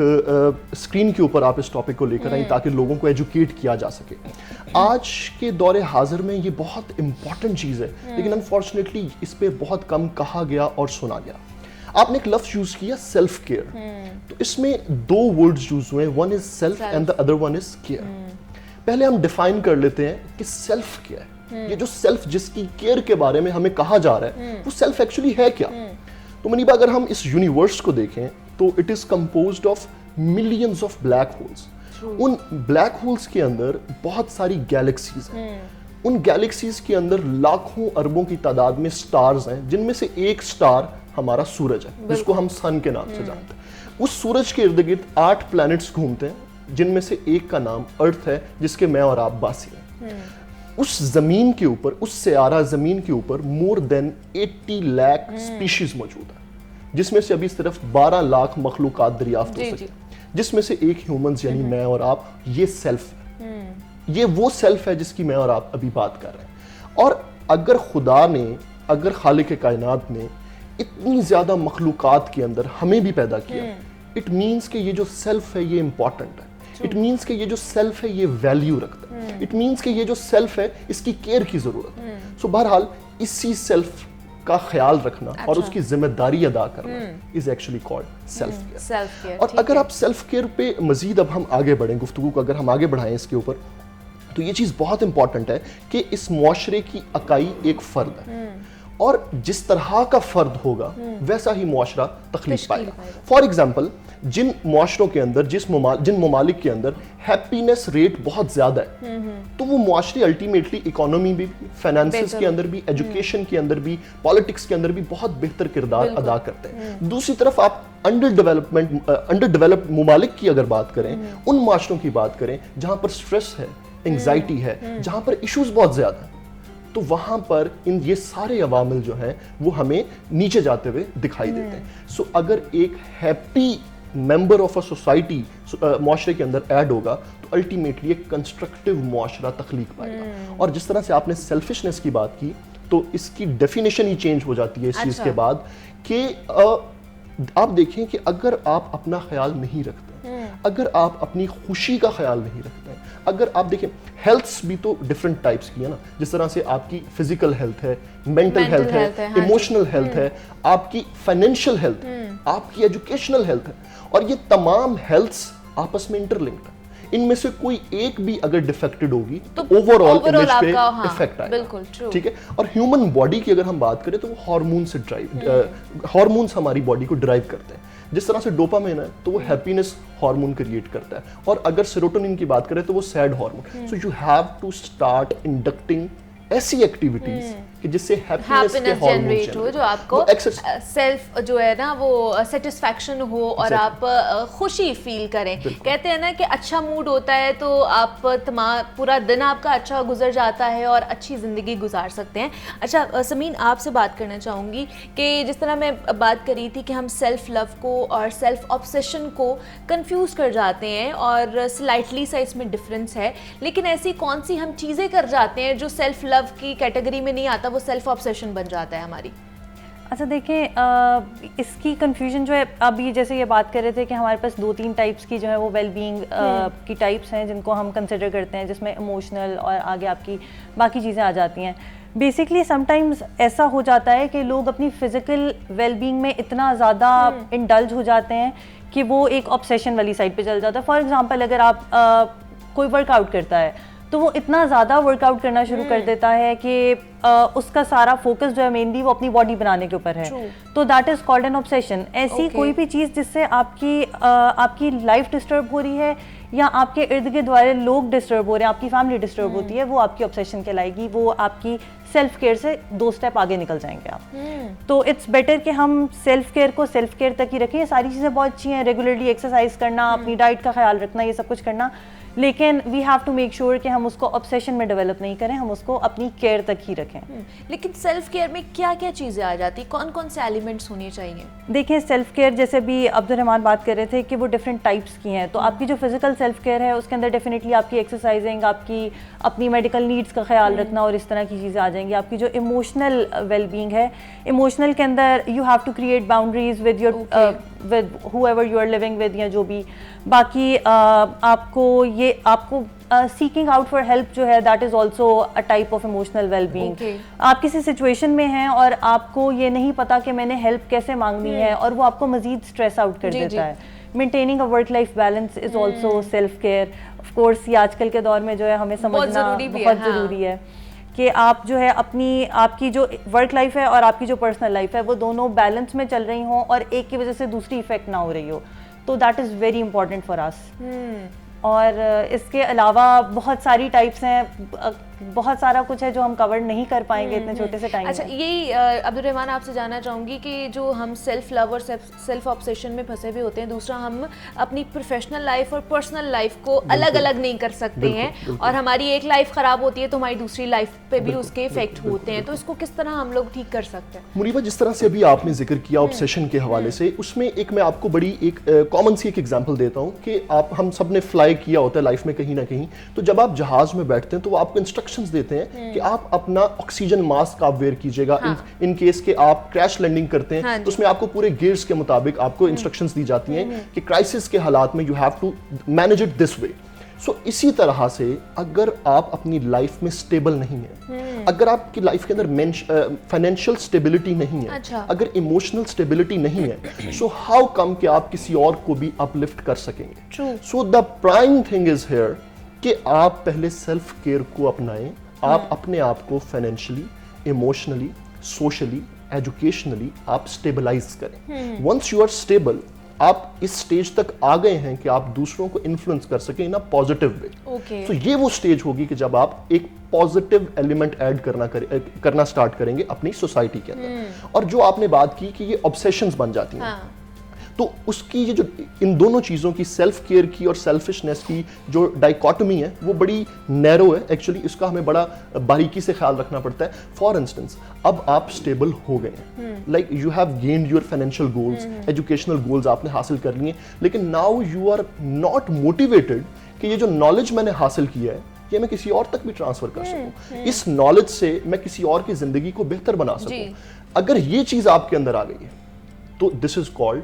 स्क्रीन के ऊपर आप इस टॉपिक को लेकर आई ताकि लोगों को एजुकेट किया जा सके। आज के दौरे हाजिर में ये बहुत इम्पॉर्टेंट चीज़ है, लेकिन अनफॉर्चुनेटली इस पर बहुत कम कहा गया और सुना गया। आपने एक लफ्ज़ यूज़ किया सेल्फ केयर, तो इसमें दो वर्ड्स यूज़ हुए, one is self and the other one is care. पहले हम डिफाइन कर लेते हैं कि सेल्फ क्या है। ये जो सेल्फ जिसकी केयर के बारे में हमें कहा जा रहा है वो सेल्फ एक्चुअली है क्या? तो मुनीबा अगर हम इस यूनिवर्स को देखें तो it is composed of millions of black holes. उन ब्लैक होल्स के अंदर बहुत सारी गैलेक्सीज हैं। उन गैलेक्सीज के अंदर लाखों अरबों की तादाद में स्टार्स हैं, जिनमें से एक स्टार हमारा सूरज है जिसको हम सन के नाम से जानते हैं। उस सूरज के इर्द गिर्द 8 प्लैनेट्स घूमते हैं, जिनमें से एक का नाम अर्थ है, जिसके मैं और आप बासी हैं। उस जमीन के ऊपर, उस सियारा जमीन के ऊपर मोर देन 80 लाख स्पीशीज मौजूद है, जिसमें से अभी सिर्फ 12 लाख मखलूकात दरियाफ्त हो सके, जिसमें से एक ह्यूमंस यानी मैं और आप, ये सेल्फ है। ये वो सेल्फ है जिसकी मैं और आप अभी बात कर रहे हैं। और अगर खुदा ने, अगर खालिक कायनात ने इतनी ज्यादा मखलूकात के अंदर हमें भी पैदा किया, इट मीन्स कि ये जो सेल्फ है ये इंपॉर्टेंट है। इट मीन्स कि ये जो सेल्फ है ये वैल्यू रखता है। इट मीन्स कि ये जो सेल्फ है इसकी केयर की जरूरत है। सो बहरहाल इसी सेल्फ का ख्याल रखना और उसकी जिम्मेदारी अदा करना is actually called self care. और अगर आप सेल्फ केयर पे मजीद अब हम आगे बढ़ें, गुफ्तगू को अगर हम आगे बढ़ाएं इसके ऊपर, तो ये चीज़ बहुत इंपॉर्टेंट है कि इस मुआशरे की इकाई एक फ़र्द है और जिस तरह का फ़र्द होगा वैसा ही मुआशरा तख्लीक पाएगा। फॉर एग्जाम्पल, जिन मुआशरों के अंदर, जिन ममालिक के अंदर हैप्पीनेस रेट बहुत ज़्यादा है, तो वो मुआशरे अल्टीमेटली इकोनॉमी में भी, फाइनेंसेस के अंदर भी, एजुकेशन के अंदर भी, पॉलिटिक्स के अंदर भी बहुत बेहतर किरदार अदा करते हैं। दूसरी तरफ आप अंडर डेवलप्ड ममालिक की अगर बात करें, उन मुआशरों की बात करें जहाँ पर स्ट्रेस है, एंग्जाइटी है, जहाँ पर इशूज़ बहुत ज़्यादा हैं, तो वहां पर ये सारे अवामिल जो हैं वो हमें नीचे जाते हुए दिखाई देते हैं। सो अगर एक happy member of a society मुआशरे के अंदर ऐड होगा तो अल्टीमेटली एक कंस्ट्रक्टिव मुआशरा तख्लीक पाएगा। और जिस तरह से आपने सेल्फिशनेस की बात की, तो इसकी डेफिनेशन ही चेंज हो जाती है इस चीज़ के बाद कि आप देखें कि अगर आप अपना ख्याल नहीं रखते, अगर आप अपनी खुशी का ख्याल नहीं रखते हैं, अगर आप देखें हेल्थ्स भी तो डिफरेंट टाइप्स की है ना, जिस तरह से आपकी फिजिकल हेल्थ है, मेंटल हेल्थ है, इमोशनल हेल्थ है, आपकी फाइनेंशियल हेल्थ है, आपकी एजुकेशनल हेल्थ है, और ये तमाम हेल्थ्स आपस में इंटरलिंक्ड है। इनमें से कोई एक भी अगर डिफेक्टेड होगी तो ओवरऑल इमेज पे इफेक्ट आएगा। ठीक है। और ह्यूमन बॉडी की अगर हम बात करें तो वो हार्मोन से हार्मोन्स हमारी बॉडी को ड्राइव करते हैं। जिस तरह से डोपामाइन है तो वो हैप्पीनेस हार्मोन क्रिएट करता है, और अगर सेरोटोनिन की बात करें तो वो sad hormone. So you have to start inducting ऐसी एक्टिविटीज कि जिससे हैप्पीनेस जनरेट हो, जो आपको सेल्फ जो है ना वो सेटिस्फैक्शन हो और आप खुशी फील करें। कहते हैं ना कि अच्छा मूड होता है तो आप पूरा दिन आपका अच्छा गुजर जाता है और अच्छी ज़िंदगी गुजार सकते हैं। अच्छा समीन, आपसे बात करना चाहूँगी कि जिस तरह मैं बात करी थी कि हम सेल्फ लव को और सेल्फ ऑब्सेशन को कंफ्यूज कर जाते हैं और स्लाइटली सा इसमें डिफरेंस है, लेकिन ऐसी कौन सी हम चीज़ें कर जाते हैं जो सेल्फ लव की कैटेगरी में नहीं आता, वो सेल्फ ऑब्सेशन बन जाता है हमारी? अच्छा देखें, इसकी कंफ्यूजन जो है, अभी जैसे ये बात कर रहे थे कि हमारे पास 2-3 टाइप्स की जो है वो वेलबींग की टाइप्स हैं जिनको हम कंसिडर करते हैं, जिसमें इमोशनल और आगे आपकी बाकी चीज़ें आ जाती हैं। बेसिकली समटाइम्स ऐसा हो जाता है कि लोग अपनी फिज़िकल वेलबींग में इतना ज़्यादा इंडल्ज हो जाते हैं कि वो एक ऑब्सेशन वाली साइड पे चल जाता है। फॉर एग्जांपल, अगर आप कोई वर्कआउट करता है तो वो इतना ज़्यादा वर्कआउट करना शुरू कर देता है कि उसका सारा फोकस जो है मेनली वो अपनी बॉडी बनाने के ऊपर है, तो that is called an obsession. ऐसी कोई भी चीज़ जिससे आपकी लाइफ डिस्टर्ब हो रही है या आपके इर्द गिर्द वाले लोग डिस्टर्ब हो रहे हैं, आपकी फैमिली डिस्टर्ब होती है, वो आपकी ऑब्सेशन कहलाएगी। वो आपकी सेल्फ केयर से 2 स्टेप आगे निकल जाएंगे आप। तो इट्स बेटर कि हम सेल्फ केयर को सेल्फ केयर तक ही रखें। ये सारी चीज़ें बहुत अच्छी हैं, रेगुलरली एक्सरसाइज करना, अपनी डाइट का ख्याल रखना, ये सब कुछ करना, लेकिन we have to make sure कि हम उसको ऑब्सेशन में डेवलप नहीं करें, हम उसको अपनी केयर तक ही रखें। लेकिन सेल्फ केयर में क्या क्या चीज़ें आ जाती, कौन कौन से एलिमेंट्स होने चाहिए? देखिए, सेल्फ केयर जैसे भी अब्दुल रहमान बात कर रहे थे कि वो डिफरेंट टाइप्स की हैं, तो आपकी जो फिजिकल सेल्फ केयर है उसके अंदर डेफिनेटली आपकी एक्सरसाइजिंग, आपकी अपनी मेडिकल नीड्स का ख्याल रखना और इस तरह की चीज़ें आ जाएंगी। आपकी जो इमोशनल वेलबींग है, इमोशनल के अंदर you have to create boundaries with your with whoever you are living with, या जो भी बाकी आपको सीकिंग आउट फॉर हेल्प जो है that is also a type of emotional wellbeing. आप किसी सिचुएशन में हैं और आपको ये नहीं पता कि मैंने हेल्प कैसे मांगनी है और वो आपको मजीद स्ट्रेस आउट कर देता है। Maintaining a work life balance is also self care. Of course ये आजकल के दौर में जो है हमें समझना बहुत ज़रूरी है कि आप जो है आपकी जो वर्क लाइफ है और आपकी जो पर्सनल लाइफ है वो दोनों बैलेंस में चल रही हों और एक की वजह से दूसरी इफेक्ट ना हो रही हो, तो that is very important for us. और इसके अलावा बहुत सारी टाइप्स हैं, बहुत सारा कुछ है जो हम कवर नहीं कर पाएंगे इतने छोटे से टाइम। अच्छा, यही अब्दुल रहमान आपसे जानना चाहूँगी कि जो हम सेल्फ लव और सेल्फ ऑब्सेशन में फंसे हुए होते हैं, दूसरा हम अपनी प्रोफेशनल लाइफ और पर्सनल लाइफ को अलग अलग नहीं कर सकते हैं, और हमारी एक लाइफ ख़राब होती है तो हमारी दूसरी लाइफ पे भी उसके इफेक्ट होते हैं, तो इसको किस तरह हम लोग ठीक कर सकते हैं? मुनीबा, जिस तरह से अभी आपने जिक्र किया ऑब्सेशन के हवाले से, उसमें एक मैं आपको बड़ी एक कॉमन सी एक एग्जांपल देता हूँ कि हम सब ने फ्लाई किया होता है लाइफ में कहीं ना कहीं, तो जब आप जहाज में बैठते हैं तो वो आपको इंस्ट्रक्शंस देते हैं कि आप अपना ऑक्सीजन मास्क आप वेयर कीजिएगा इन केस के आप क्रैश लैंडिंग करते हैं, तो उसमें आपको पूरे गियर्स के मुताबिक आपको इंस्ट्रक्शंस दी जाती हैं कि क्राइसिस के हालात में you have to manage it this way. So इसी तरह से अगर आप अपनी लाइफ में स्टेबल नहीं है, अगर आपकी लाइफ के अंदर फाइनेंशियल स्टेबिलिटी नहीं है, अगर इमोशनल स्टेबिलिटी नहीं है, सो हाउ कम कि आप किसी और को भी अपलिफ्ट कर सकेंगे? So the prime thing is here कि आप पहले सेल्फ केयर को अपनाएं। आप अपने आप को फाइनेंशियली, इमोशनली, सोशली, एजुकेशनली आप स्टेबलाइज करें। वंस यू आर स्टेबल, आप इस स्टेज तक आ गए हैं कि आप दूसरों को इन्फ्लुएंस कर सकें इन अ पॉजिटिव वे। तो ये वो स्टेज होगी कि जब आप एक पॉजिटिव एलिमेंट ऐड करना स्टार्ट करेंगे अपनी सोसाइटी के अंदर। और जो आपने बात की कि ये ऑब्सेशंस बन जाती हैं, तो उसकी ये जो इन दोनों चीज़ों की, सेल्फ केयर की और सेल्फिशनेस की जो डाइकोटमी है वो बड़ी नैरो है एक्चुअली। इसका हमें बड़ा बारीकी से ख्याल रखना पड़ता है। फॉर इंस्टेंस, अब आप स्टेबल हो गए हैं, like you have gained your financial goals, educational goals आपने हासिल कर लिए, लेकिन now you are not motivated कि ये जो नॉलेज मैंने हासिल किया है ये मैं किसी और तक भी ट्रांसफर कर सकूं, इस नॉलेज से मैं किसी और की जिंदगी को बेहतर बना सकूं। अगर ये चीज आपके अंदर आ गई है तो दिस इज कॉल्ड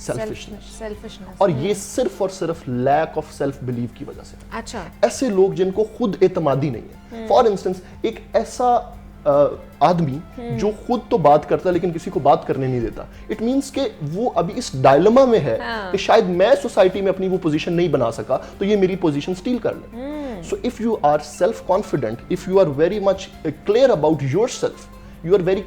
सेल्फिशनेस। और ये सिर्फ और सिर्फ लैक ऑफ सेल्फ बिलीव की वजह से। अच्छा, ऐसे लोग जिनको खुद एतमादी नहीं है, फॉर इंस्टेंस एक ऐसा आदमी जो खुद तो बात करता है लेकिन किसी को बात करने नहीं देता, इट मींस के वो अभी इस डायलेमा में है कि शायद मैं सोसाइटी में अपनी वो पोजीशन नहीं बना सका तो ये मेरी पोजीशन स्टील कर ले। So if you are self confident, if you are very much clear about yourself, you are very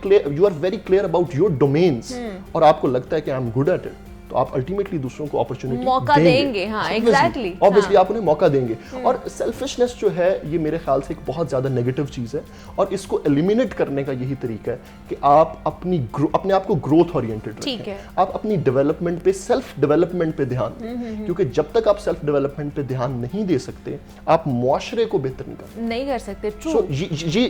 clear about your domains, और आपको लगता है कि I am good at it, तो आप अल्टीमेटली दूसरों को अपॉर्चुनिटी मौका देंगे। हाँ, एग्जैक्टली, ऑब्वियसली आप उन्हें मौका देंगे। और सेल्फिशनेस जो है ये मेरे ख्याल से एक बहुत ज्यादा नेगेटिव चीज है, और इसको एलिमिनेट करने का यही तरीका है कि आप अपने आप को ग्रोथ ओरिएंटेड रखें। आप अपनी डेवलपमेंट पे, सेल्फ डेवलपमेंट पे ध्यान दें, क्योंकि जब तक आप सेल्फ डेवलपमेंट पे ध्यान नहीं दे सकते आप मुआशरे को बेहतर नहीं कर सकते। सो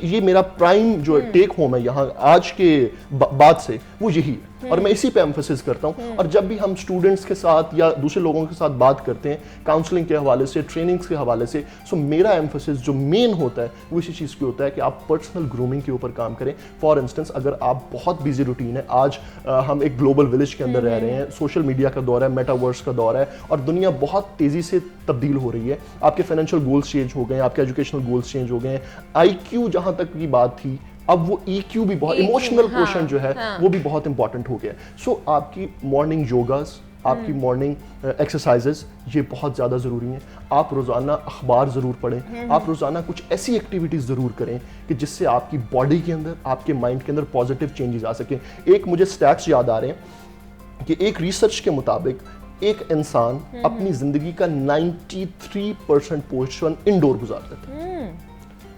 ये मेरा प्राइम जो टेक होम है यहाँ आज के बाद से वो यही है, और मैं इसी पे एम्फेसिस करता हूँ। और जब भी हम स्टूडेंट्स के साथ या दूसरे लोगों के साथ बात करते हैं काउंसलिंग के हवाले से, ट्रेनिंग्स के हवाले से, सो मेरा एम्फेसिस जो मेन होता है वो इसी चीज़ की होता है कि आप पर्सनल ग्रूमिंग के ऊपर काम करें। फॉर इंस्टेंस, अगर आप बहुत बिजी रूटीन है, आज हम एक ग्लोबल विलेज के अंदर रह रहे हैं, सोशल मीडिया का दौर है, मेटावर्स का दौर है, और दुनिया बहुत तेज़ी से तब्दील हो रही है। आपके फाइनेंशियल गोल्स चेंज हो गए, आपके एजुकेशनल गोल्स चेंज हो गए, IQ जहाँ तक की बात थी अब वो EQ भी बहुत, इमोशनल क्वेश्चन जो है वो भी बहुत इंपॉर्टेंट हो गया। सो आपकी मॉर्निंग योगास, आपकी मॉर्निंग एक्सरसाइजेस ये बहुत ज़्यादा ज़रूरी हैं। आप रोज़ाना अखबार ज़रूर पढ़ें, आप रोज़ाना कुछ ऐसी एक्टिविटीज़ ज़रूर करें कि जिससे आपकी बॉडी के अंदर, आपके माइंड के अंदर पॉजिटिव चेंजेस आ सकें। एक मुझे स्टैट्स याद आ रहे हैं कि एक रिसर्च के मुताबिक एक इंसान अपनी ज़िंदगी का 93% पोर्शन इंडोर गुजारता है,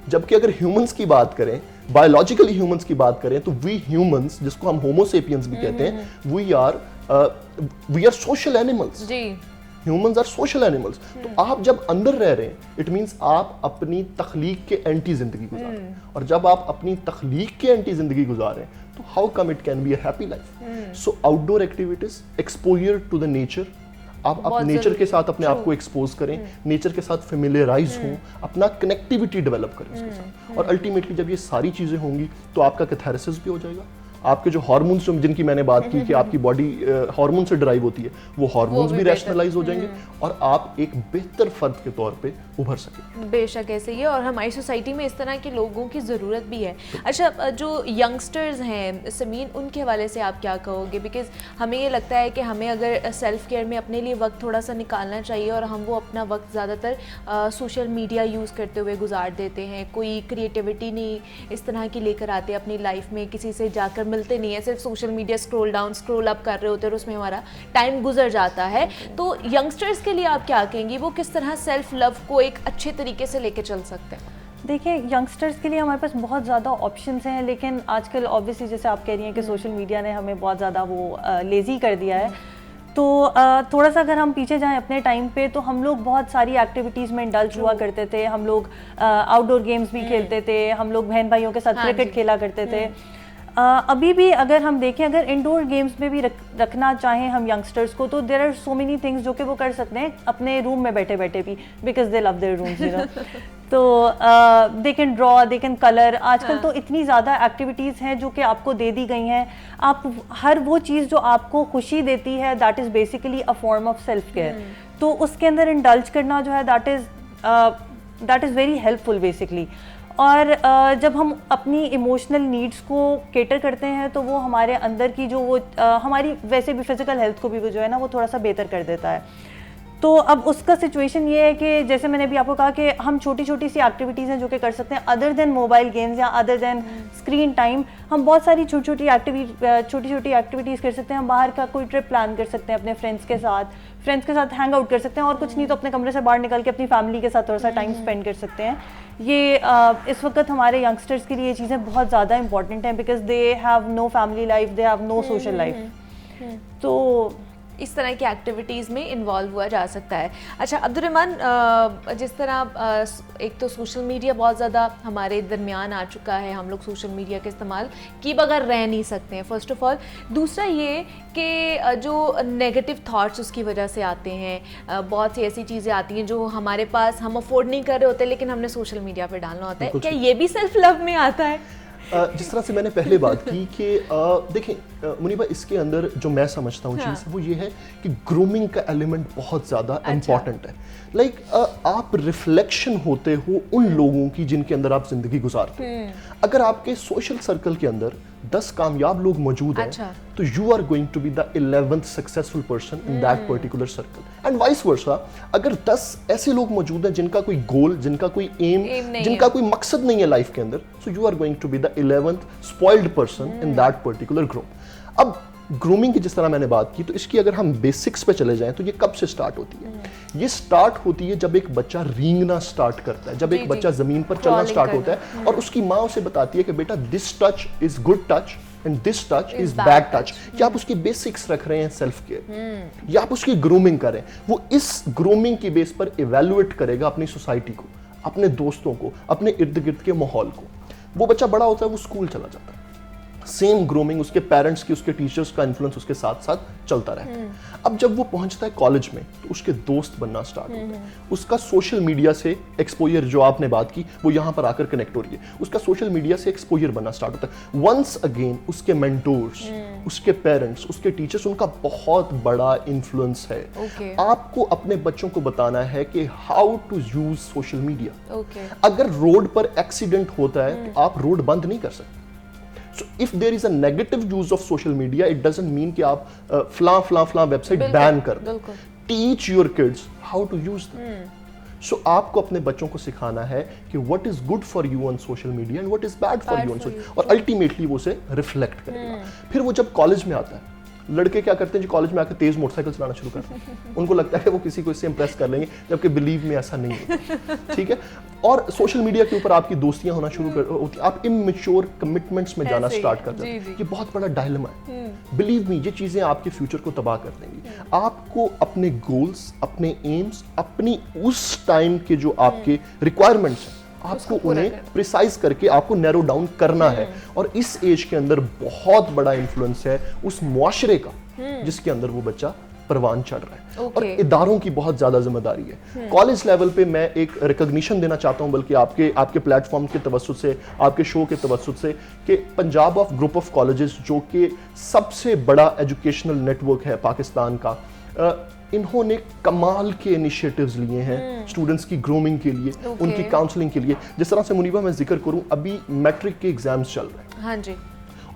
जबकि अगर ह्यूमंस की बात करें, बायोलॉजिकली ह्यूमंस की बात करें, तो वी ह्यूमंस, जिसको हम होमो सेपियंस भी कहते हैं, we are social animals. Humans are social animals. तो आप जब अंदर रह रहे हैं इट मींस आप अपनी तख्लीक के एंटी जिंदगी गुजार रहे हैं, और जब आप अपनी तख्लीक के एंटी जिंदगी गुजार रहे हैं तो how come it can be a happy life. So outdoor activities, exposure to the nature, आप नेचर के साथ अपने आप को एक्सपोज करें, नेचर के साथ फेमिलियराइज हों, अपना कनेक्टिविटी डेवलप करें उसके साथ, और अल्टीमेटली जब ये सारी चीज़ें होंगी तो आपका कैथारसिस भी हो जाएगा। आपके जो हार्मोन्स जिनकी मैंने बात की कि आपकी बॉडी हार्मोन से ड्राइव होती है, वो हार्मोन्स भी रैशनलाइज हो जाएंगे और आप एक बेहतर फर्द के तौर पे उभर सकें। बेशक ऐसे ही है, और हमारी सोसाइटी में इस तरह के लोगों की ज़रूरत भी है। अच्छा, जो यंगस्टर्स हैं समीन, उनके हवाले से आप क्या कहोगे? बिकॉज़ हमें ये लगता है कि हमें अगर सेल्फ़ केयर में अपने लिए वक्त थोड़ा सा निकालना चाहिए, और हम वो अपना वक्त ज़्यादातर सोशल मीडिया यूज़ करते हुए गुजार देते हैं, कोई क्रिएटिविटी नहीं इस तरह की लेकर आते अपनी लाइफ में, किसी से जाकर मिलते नहीं है, सिर्फ social media scroll down scroll up कर रहे होते हैं और उसमें हमारा टाइम गुजर जाता है। तो यंगस्टर्स के लिए आप क्या कहेंगी, वो किस तरह सेल्फ लव को एक अच्छे तरीके से लेके चल सकते हैं? देखिए, यंगस्टर्स के लिए हमारे पास बहुत ज़्यादा ऑप्शंस हैं, लेकिन आजकल ऑब्वियसली जैसे आप कह रही हैं कि सोशल मीडिया ने हमें बहुत ज़्यादा वो लेज़ी कर दिया है। तो थोड़ा सा अगर हम पीछे जाएं अपने टाइम पे, तो हम लोग बहुत सारी एक्टिविटीज़ में इंडल्ज हुआ करते थे। हम लोग आउटडोर गेम्स भी खेलते थे, हम लोग बहन भाइयों के साथ क्रिकेट खेला करते थे। अभी भी अगर हम देखें, अगर इंडोर गेम्स में भी रखना चाहें हम यंगस्टर्स को, तो there are so many things जो कि वो कर सकते हैं अपने रूम में बैठे बैठे भी, because they love their rooms, you know. तो they can draw, they can colour. आजकल तो इतनी ज़्यादा एक्टिविटीज़ हैं जो कि आपको दे दी गई हैं। आप हर वो चीज़ जो आपको खुशी देती है, that is basically a form of self care. तो उसके अंदर इंडल्ज करना जो है, that is very helpful basically. और जब हम अपनी इमोशनल नीड्स को केटर करते हैं, तो वो हमारे अंदर की जो वो हमारी वैसे भी फिज़िकल हेल्थ को भी वो जो है ना, वो थोड़ा सा बेहतर कर देता है। तो अब उसका सिचुएशन ये है कि जैसे मैंने भी आपको कहा कि हम छोटी छोटी सी एक्टिविटीज़ हैं जो कि कर सकते हैं, अदर देन मोबाइल गेम्स या अदर देन स्क्रीन टाइम। हम बहुत सारी छोटी छोटी एक्टिविटीज़ कर सकते हैं। हम बाहर का कोई ट्रिप प्लान कर सकते हैं अपने फ्रेंड्स के साथ हैंग आउट कर सकते हैं, और कुछ नहीं तो अपने कमरे से बाहर निकल के अपनी फैमिली के साथ थोड़ा सा टाइम स्पेंड कर सकते हैं। ये इस वक्त हमारे यंगस्टर्स के लिए ये चीज़ें बहुत ज़्यादा इंपॉर्टेंट हैं, because they have no family life, they have no social life. तो इस तरह की एक्टिविटीज़ में इन्वॉल्व हुआ जा सकता है। अच्छा अब्दुर्रहमान, जिस तरह एक तो सोशल मीडिया बहुत ज़्यादा हमारे दरमियान आ चुका है, हम लोग सोशल मीडिया के इस्तेमाल की बगैर रह नहीं सकते हैं फर्स्ट ऑफ ऑल। दूसरा ये कि जो नेगेटिव थॉट्स उसकी वजह से आते हैं, बहुत सी ऐसी चीज़ें आती हैं जो हमारे पास हम अफोर्ड नहीं कर रहे होते, लेकिन हमने सोशल मीडिया पर डालना होता है। क्या ये भी सेल्फ लव में आता है? जिस तरह से मैंने पहले बात की कि देखें मुनीबा, इसके अंदर जो मैं समझता हूँ चीज़ वो ये है कि ग्रूमिंग का एलिमेंट बहुत ज़्यादा इम्पॉर्टेंट है। लाइक आप रिफ्लेक्शन होते हो उन लोगों की जिनके अंदर आप जिंदगी गुजारते हो। अगर आपके सोशल सर्कल के अंदर 10 कामयाब लोग मौजूद हैं, तो you are going to be the 11th successful person in that particular circle, and vice versa. अगर 10 ऐसे लोग मौजूद हैं जिनका कोई गोल, जिनका कोई एम जिनका कोई मकसद नहीं है लाइफ के अंदर, so you are going to be the 11th spoiled person in that particular group. अब ग्रूमिंग की जिस तरह मैंने बात की, तो इसकी अगर हम बेसिक्स पे चले जाएं तो ये कब से स्टार्ट होती है? ये स्टार्ट होती है जब एक बच्चा रेंगना स्टार्ट करता है, जब एक बच्चा जमीन पर चलना स्टार्ट होता है, और उसकी माँ उसे बताती है कि बेटा this touch is good touch and this touch is bad touch. क्या आप उसकी बेसिक्स रख रहे हैं सेल्फ केयर, या आप उसकी ग्रूमिंग करें? वो इस ग्रूमिंग की बेस पर इवेल्युएट करेगा अपनी सोसाइटी को, अपने दोस्तों को, अपने इर्द गिर्द के माहौल को। वो बच्चा बड़ा होता है, वो स्कूल चला जाता है, सेम ग्रूमिंग उसके पेरेंट्स की, उसके टीचर्स का इन्फ्लुएंस उसके साथ साथ चलता रहता है। अब जब वो पहुंचता है कॉलेज में, तो उसके दोस्त बनना स्टार्ट होते हैं, उसका सोशल मीडिया से एक्सपोजर, जो आपने बात की वो यहाँ पर आकर कनेक्ट हो रही है, उसका सोशल मीडिया से एक्सपोजर बनना स्टार्ट होता है। वंस अगेन उसके मेंटोर्स, उसके पेरेंट्स, उसके टीचर्स, उनका बहुत बड़ा इन्फ्लुएंस है। आपको अपने बच्चों को बताना है कि how to use social media. अगर रोड पर एक्सीडेंट होता है तो आप रोड बंद नहीं कर सकते। So if there is a negative use of social media, it doesn't mean कि आप फला वेबसाइट बैन कर दो। Teach your kids how to use them. So आपको अपने बच्चों को सिखाना है कि what is good for you on social media and what is bad for you on social, और ultimately वो उसे रिफ्लेक्ट करेगा। फिर वो जब कॉलेज में आता है, लड़के क्या करते हैं जी, कॉलेज में आकर तेज मोटरसाइकिल चलाना शुरू करते हैं। उनको लगता है वो किसी को इससे इंप्रेस कर लेंगे, जबकि बिलीव में ऐसा नहीं होता, ठीक है। और सोशल मीडिया के ऊपर आपकी दोस्तियां होना शुरू होती, आप इमैच्योर कमिटमेंट्स में जाना स्टार्ट कर देते हैं। ये बहुत बड़ा डायलेमा है, बिलीव मी, ये चीजें आपके फ्यूचर को तबाह कर देंगी। आपको अपने गोल्स, अपने एम्स, अपनी उस टाइम के जो आपके रिक्वायरमेंट्स हैं, आपको उन्हें प्रिसाइज करके आपको नैरो डाउन करना है। और इस एज के अंदर बहुत बड़ा इन्फ्लुएंस है उस मुआशरे का जिसके अंदर वो बच्चा परवान चढ़ रहा है। और इदारों की बहुत ज्यादा जिम्मेदारी है। कॉलेज लेवल पे मैं एक रिकॉग्निशन देना चाहता हूं, बल्कि आपके प्लेटफॉर्म के तवज्जुद से, आपके शो के तवज्जुद से, कि Punjab of group of colleges जो कि सबसे बड़ा एजुकेशनल नेटवर्क है पाकिस्तान का, इन्होंने कमाल के इनिशिएटिव्स लिए हैं स्टूडेंट्स की ग्रूमिंग के लिए, उनकी काउंसलिंग के लिए। जिस तरह से मुनीबा मैं जिक्र करूं, अभी मैट्रिक के एग्जाम्स चल रहे हैं, हाँ जी,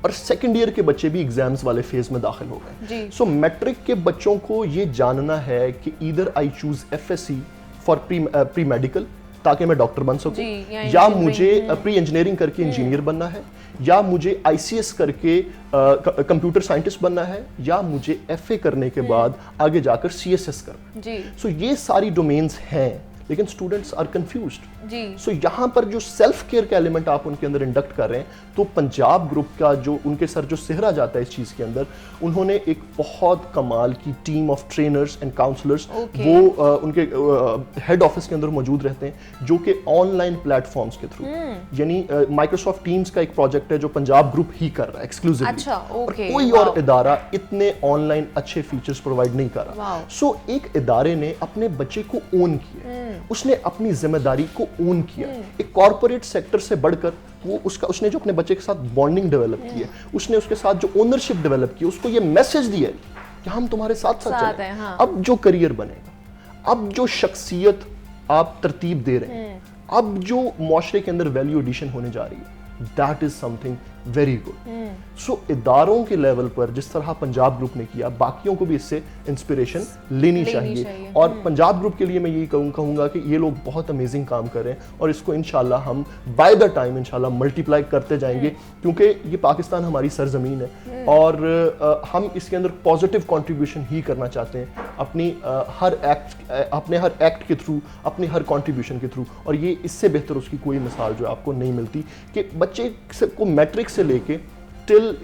और सेकेंड ईयर के बच्चे भी एग्जाम्स वाले फेज में दाखिल हो गए। सो मैट्रिक के बच्चों को ये जानना है कि either I choose FSC for pre medical ताकि मैं डॉक्टर बन सकूं, या मुझे प्री इंजीनियरिंग करके इंजीनियर बनना है, या मुझे ICS करके कंप्यूटर साइंटिस्ट बनना है, या मुझे FA करने के बाद आगे जाकर CSS करना है। सो ये सारी डोमेन्स हैं, लेकिन स्टूडेंट्स आर कंफ्यूज्ड। सो यहाँ पर जो सेल्फ केयर का एलिमेंट आप उनके अंदर इंडक्ट कर रहे हैं, तो पंजाब ग्रुप का जो उनके सर जो सेहरा जाता है इस चीज़ के अंदर, उन्होंने एक बहुत कमाल की team of trainers and counsellors वो उनके हेड ऑफिस के अंदर मौजूद रहते हैं, जो कि ऑनलाइन प्लेटफॉर्म्स के थ्रू, यानी माइक्रोसॉफ्ट टीम्स का एक प्रोजेक्ट है जो पंजाब ग्रुप ही कर रहा है एक्सक्लूसिवली। अच्छा, और कोई और इदारा इतने ऑनलाइन अच्छे फीचर्स प्रोवाइड नहीं कर रहा। सो एक इदारे ने अपने बच्चे को ओन किया, उसने अपनी जिम्मेदारी को ओन किया। एक कॉर्पोरेट सेक्टर से बढ़कर वो उसने जो अपने बच्चे के साथ बॉन्डिंग डेवलप की है, उसने उसके साथ जो ओनरशिप डेवलप की, उसको ये मैसेज दिया है कि हम तुम्हारे साथ चलें। हाँ। अब जो करियर बनेगा, अब जो शख्सियत आप तरतीब दे रहे हैं, अब जो मुआशरे के अंदर वैल्यू एडिशन होने जा रही है, that is something very good. So इदारों के लेवल पर जिस तरह पंजाब ग्रुप ने किया, बाकियों को भी इससे इंस्पिरेशन लेनी चाहिए। और पंजाब ग्रुप के लिए मैं यही कहूँगा कि ये लोग बहुत अमेजिंग काम कर रहे हैं, और इसको इंशाल्लाह हम बाय द टाइम इंशाल्लाह मल्टीप्लाई करते जाएंगे, क्योंकि ये पाकिस्तान हमारी सरजमीन है, और हम इसके अंदर पॉजिटिव कंट्रीब्यूशन ही करना चाहते हैं अपने हर एक्ट के थ्रू, अपने हर कंट्रीब्यूशन के थ्रू। और ये इससे बेहतर उसकी कोई मिसाल जो आपको नहीं मिलती कि बच्चे को मैट्रिक से लेके टिल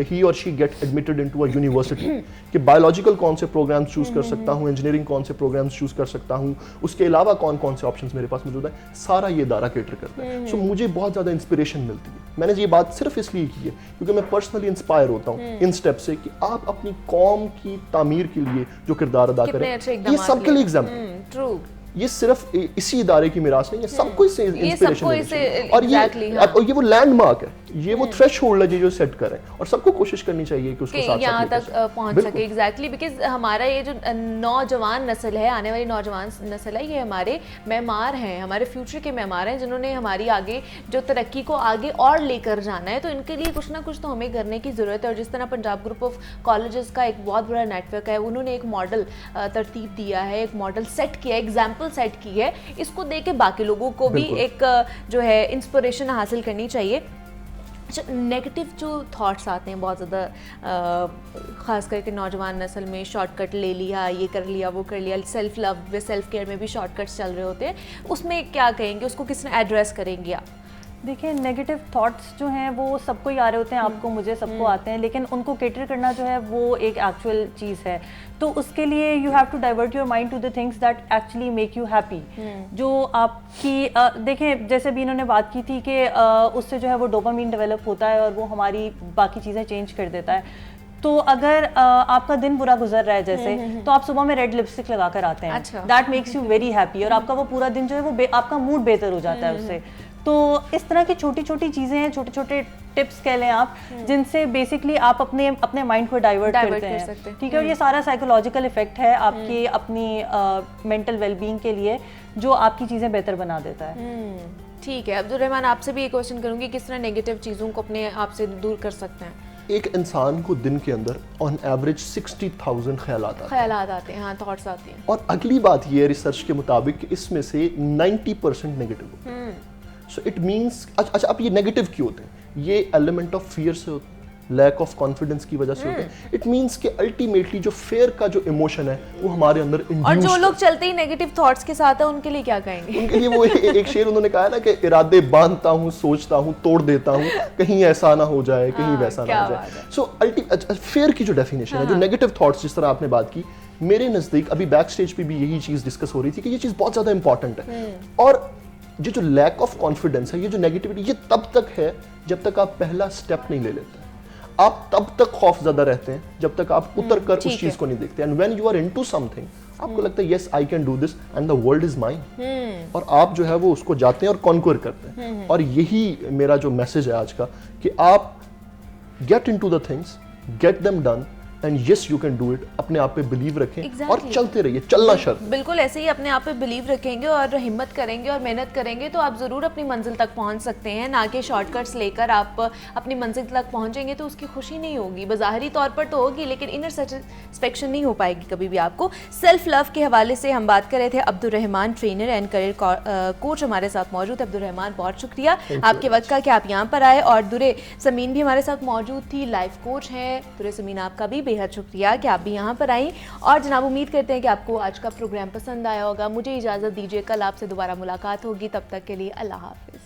ही और she get admitted into a university, कि बायोलॉजिकल कौन से प्रोग्राम्स चूज कर सकता हूँ, इंजीनियरिंग कौन से प्रोग्राम्स चूज कर सकता हूँ, उसके अलावा कौन कौन से ऑप्शंस मेरे पास मौजूद है, सारा ये इदारा कैटर करता है। सो मुझे बहुत ज़्यादा इंस्पिरेशन मिलती है। मैंने ये बात सिर्फ इसलिए की है क्योंकि मैं पर्सनली इंस्पायर होता हूँ इन स्टेप से, कि आप अपनी कौम की तामीर के लिए जो किरदार अदा करें, ये सबके लिए एग्जाम्पल, ये सिर्फ इसी इदारे की मिरास नहीं है, सबको इससे इंस्पिरेशन मिलती। और ये वो लैंडमार्क है, ये वो थ्रेशहोल्ड है जो सेट करें, और सबको कोशिश करनी चाहिए कि उसको साथ यहाँ तक पहुँच सके। एग्जैक्टली, बिकॉज हमारा ये जो नौजवान नस्ल है, आने वाली नौजवान नस्ल है, ये हमारे मेमार हैं, हमारे फ्यूचर के मेमार हैं, जिन्होंने हमारी आगे जो तरक्की को आगे और लेकर जाना है। तो इनके लिए कुछ ना कुछ तो हमें करने की ज़रूरत है। और जिस तरह पंजाब ग्रुप ऑफ कॉलेजेस का एक बहुत बड़ा नेटवर्क है, उन्होंने एक मॉडल तरतीब दिया है, एक मॉडल सेट किया है, एग्जाम्पल सेट की है, इसको देख के बाकी लोगों को भी एक जो है इंस्पिरेशन हासिल करनी चाहिए। नेगेटिव जो थॉट्स आते हैं बहुत ज़्यादा, ख़ास करके नौजवान नस्ल में, शॉर्टकट ले लिया, ये कर लिया, वो कर लिया, सेल्फ लव व सेल्फ केयर में भी शॉर्टकट्स चल रहे होते हैं, उसमें क्या कहेंगे, उसको किस तरह एड्रेस करेंगे आप? देखिए, नेगेटिव थॉट्स जो हैं वो सबको ही आ रहे होते हैं, आपको, मुझे, सबको आते हैं, लेकिन उनको कैटर करना जो है वो एक एक्चुअल चीज़ है। तो उसके लिए you have to divert your mind to the things that actually make you happy. जो आपकी देखें, जैसे भी इन्होंने बात की थी कि उससे जो है वो डोपामीन डेवलप होता है और वो हमारी बाकी चीज़ें चेंज कर देता है। तो अगर आपका दिन बुरा गुजर रहा है जैसे, तो आप सुबह में रेड लिपस्टिक लगा कर आते हैं, that makes you very happy, और आपका वो पूरा दिन जो है वो आपका मूड बेहतर हो जाता है उससे। तो इस तरह की छोटी छोटी चीज़ें हैं, छोटे छोटे टिप्स कह लें आप, जिनसे बेसिकली आप अपने माइंड को डाइवर्ट करते हैं, ठीक है। और ये सारा साइकोलॉजिकल इफेक्ट है आपकी अपनी मेंटल वेलबींग के लिए, जो आपकी चीज़ें बेहतर बना देता है। ठीक है, अब्दुल रहमान, आपसे भी ये क्वेश्चन करूँगी, किस तरह नेगेटिव चीज़ों को अपने आप से दूर कर सकते हैं? एक इंसान को दिन के अंदर ऑन एवरेज 60,000 ख्यालात आते हैं, हाँ, थॉट्स आते हैं। और अगली बात ये है रिसर्च के मुताबिक कि इसमें से 90% नेगेटिव होते हैं। सो इट मीन्स, अच्छा, अब ये नेगेटिव क्यों होते हैं? ये एलिमेंट ऑफ फियर से होते हैं, लैक ऑफ कॉन्फिडेंस की वजह से होते हैं। इट मींस कि अल्टीमेटली जो फेयर का जो इमोशन है वो हमारे अंदर और इंड्यूस जो लोग चलते ही नेगेटिव थॉट्स के साथ है उनके लिए क्या कहेंगे? उनके लिए वो एक शेर उन्होंने कहा है ना कि इरादे बांधता हूँ, सोचता हूँ, तोड़ देता हूँ, कहीं ऐसा ना हो जाए, कहीं वैसा ना हो जाए। सो फेयर की जो डेफिनेशन है, जो नेगेटिव थॉट्स जिस तरह आपने बात की, मेरे नज़दीक अभी बैक स्टेज पे भी यही चीज़ डिस्कस हो रही थी कि ये चीज़ बहुत ज़्यादा इंपॉर्टेंट है। और ये जो लैक ऑफ कॉन्फिडेंस है, ये जो नेगेटिविटी, ये तब तक है जब तक आप पहला स्टेप नहीं ले लेते। आप तब तक खौफ ज़्यादा रहते हैं जब तक आप उतर कर उस चीज़ को नहीं देखते। And when you are into something, आपको लगता है yes I can do this and the world is mine, और आप जो है वो उसको जाते हैं और कॉन्क्वर करते हैं। और यही मेरा जो मैसेज है आज का कि आप get into the things, get them done, and yes you can do it. अपने आप पे बिलीव रखें और चलते रहिए, चलना शर्त। बिल्कुल ऐसे ही अपने आप पे बिलीव रखेंगे और हिम्मत करेंगे और मेहनत करेंगे तो आप ज़रूर अपनी मंजिल तक पहुंच सकते हैं। ना कि शॉर्टकट्स लेकर आप अपनी मंजिल तक पहुंचेंगे तो उसकी खुशी नहीं होगी, बाज़ाहिरी तौर पर तो होगी लेकिन इनर सेटिस्फेक्शन नहीं हो पाएगी कभी भी आपको। सेल्फ लव के हवाले से हम बात कर रहे थे। Abdurrahman trainer and career coach हमारे साथ मौजूद है। अब्दुर्रहमान, बहुत शुक्रिया आपके वक्त का कि आप यहाँ पर आए। और दुरे समीन भी हमारे साथ मौजूद थी, लाइफ कोच हैं। दुरे समीन, आपका भी बेहद शुक्रिया कि आप भी यहाँ पर आई। और जनाब, उम्मीद करते हैं कि आपको आज का प्रोग्राम पसंद आया होगा। मुझे इजाज़त दीजिए, कल आपसे दोबारा मुलाकात होगी। तब तक के लिए अल्लाह हाफ़िज़।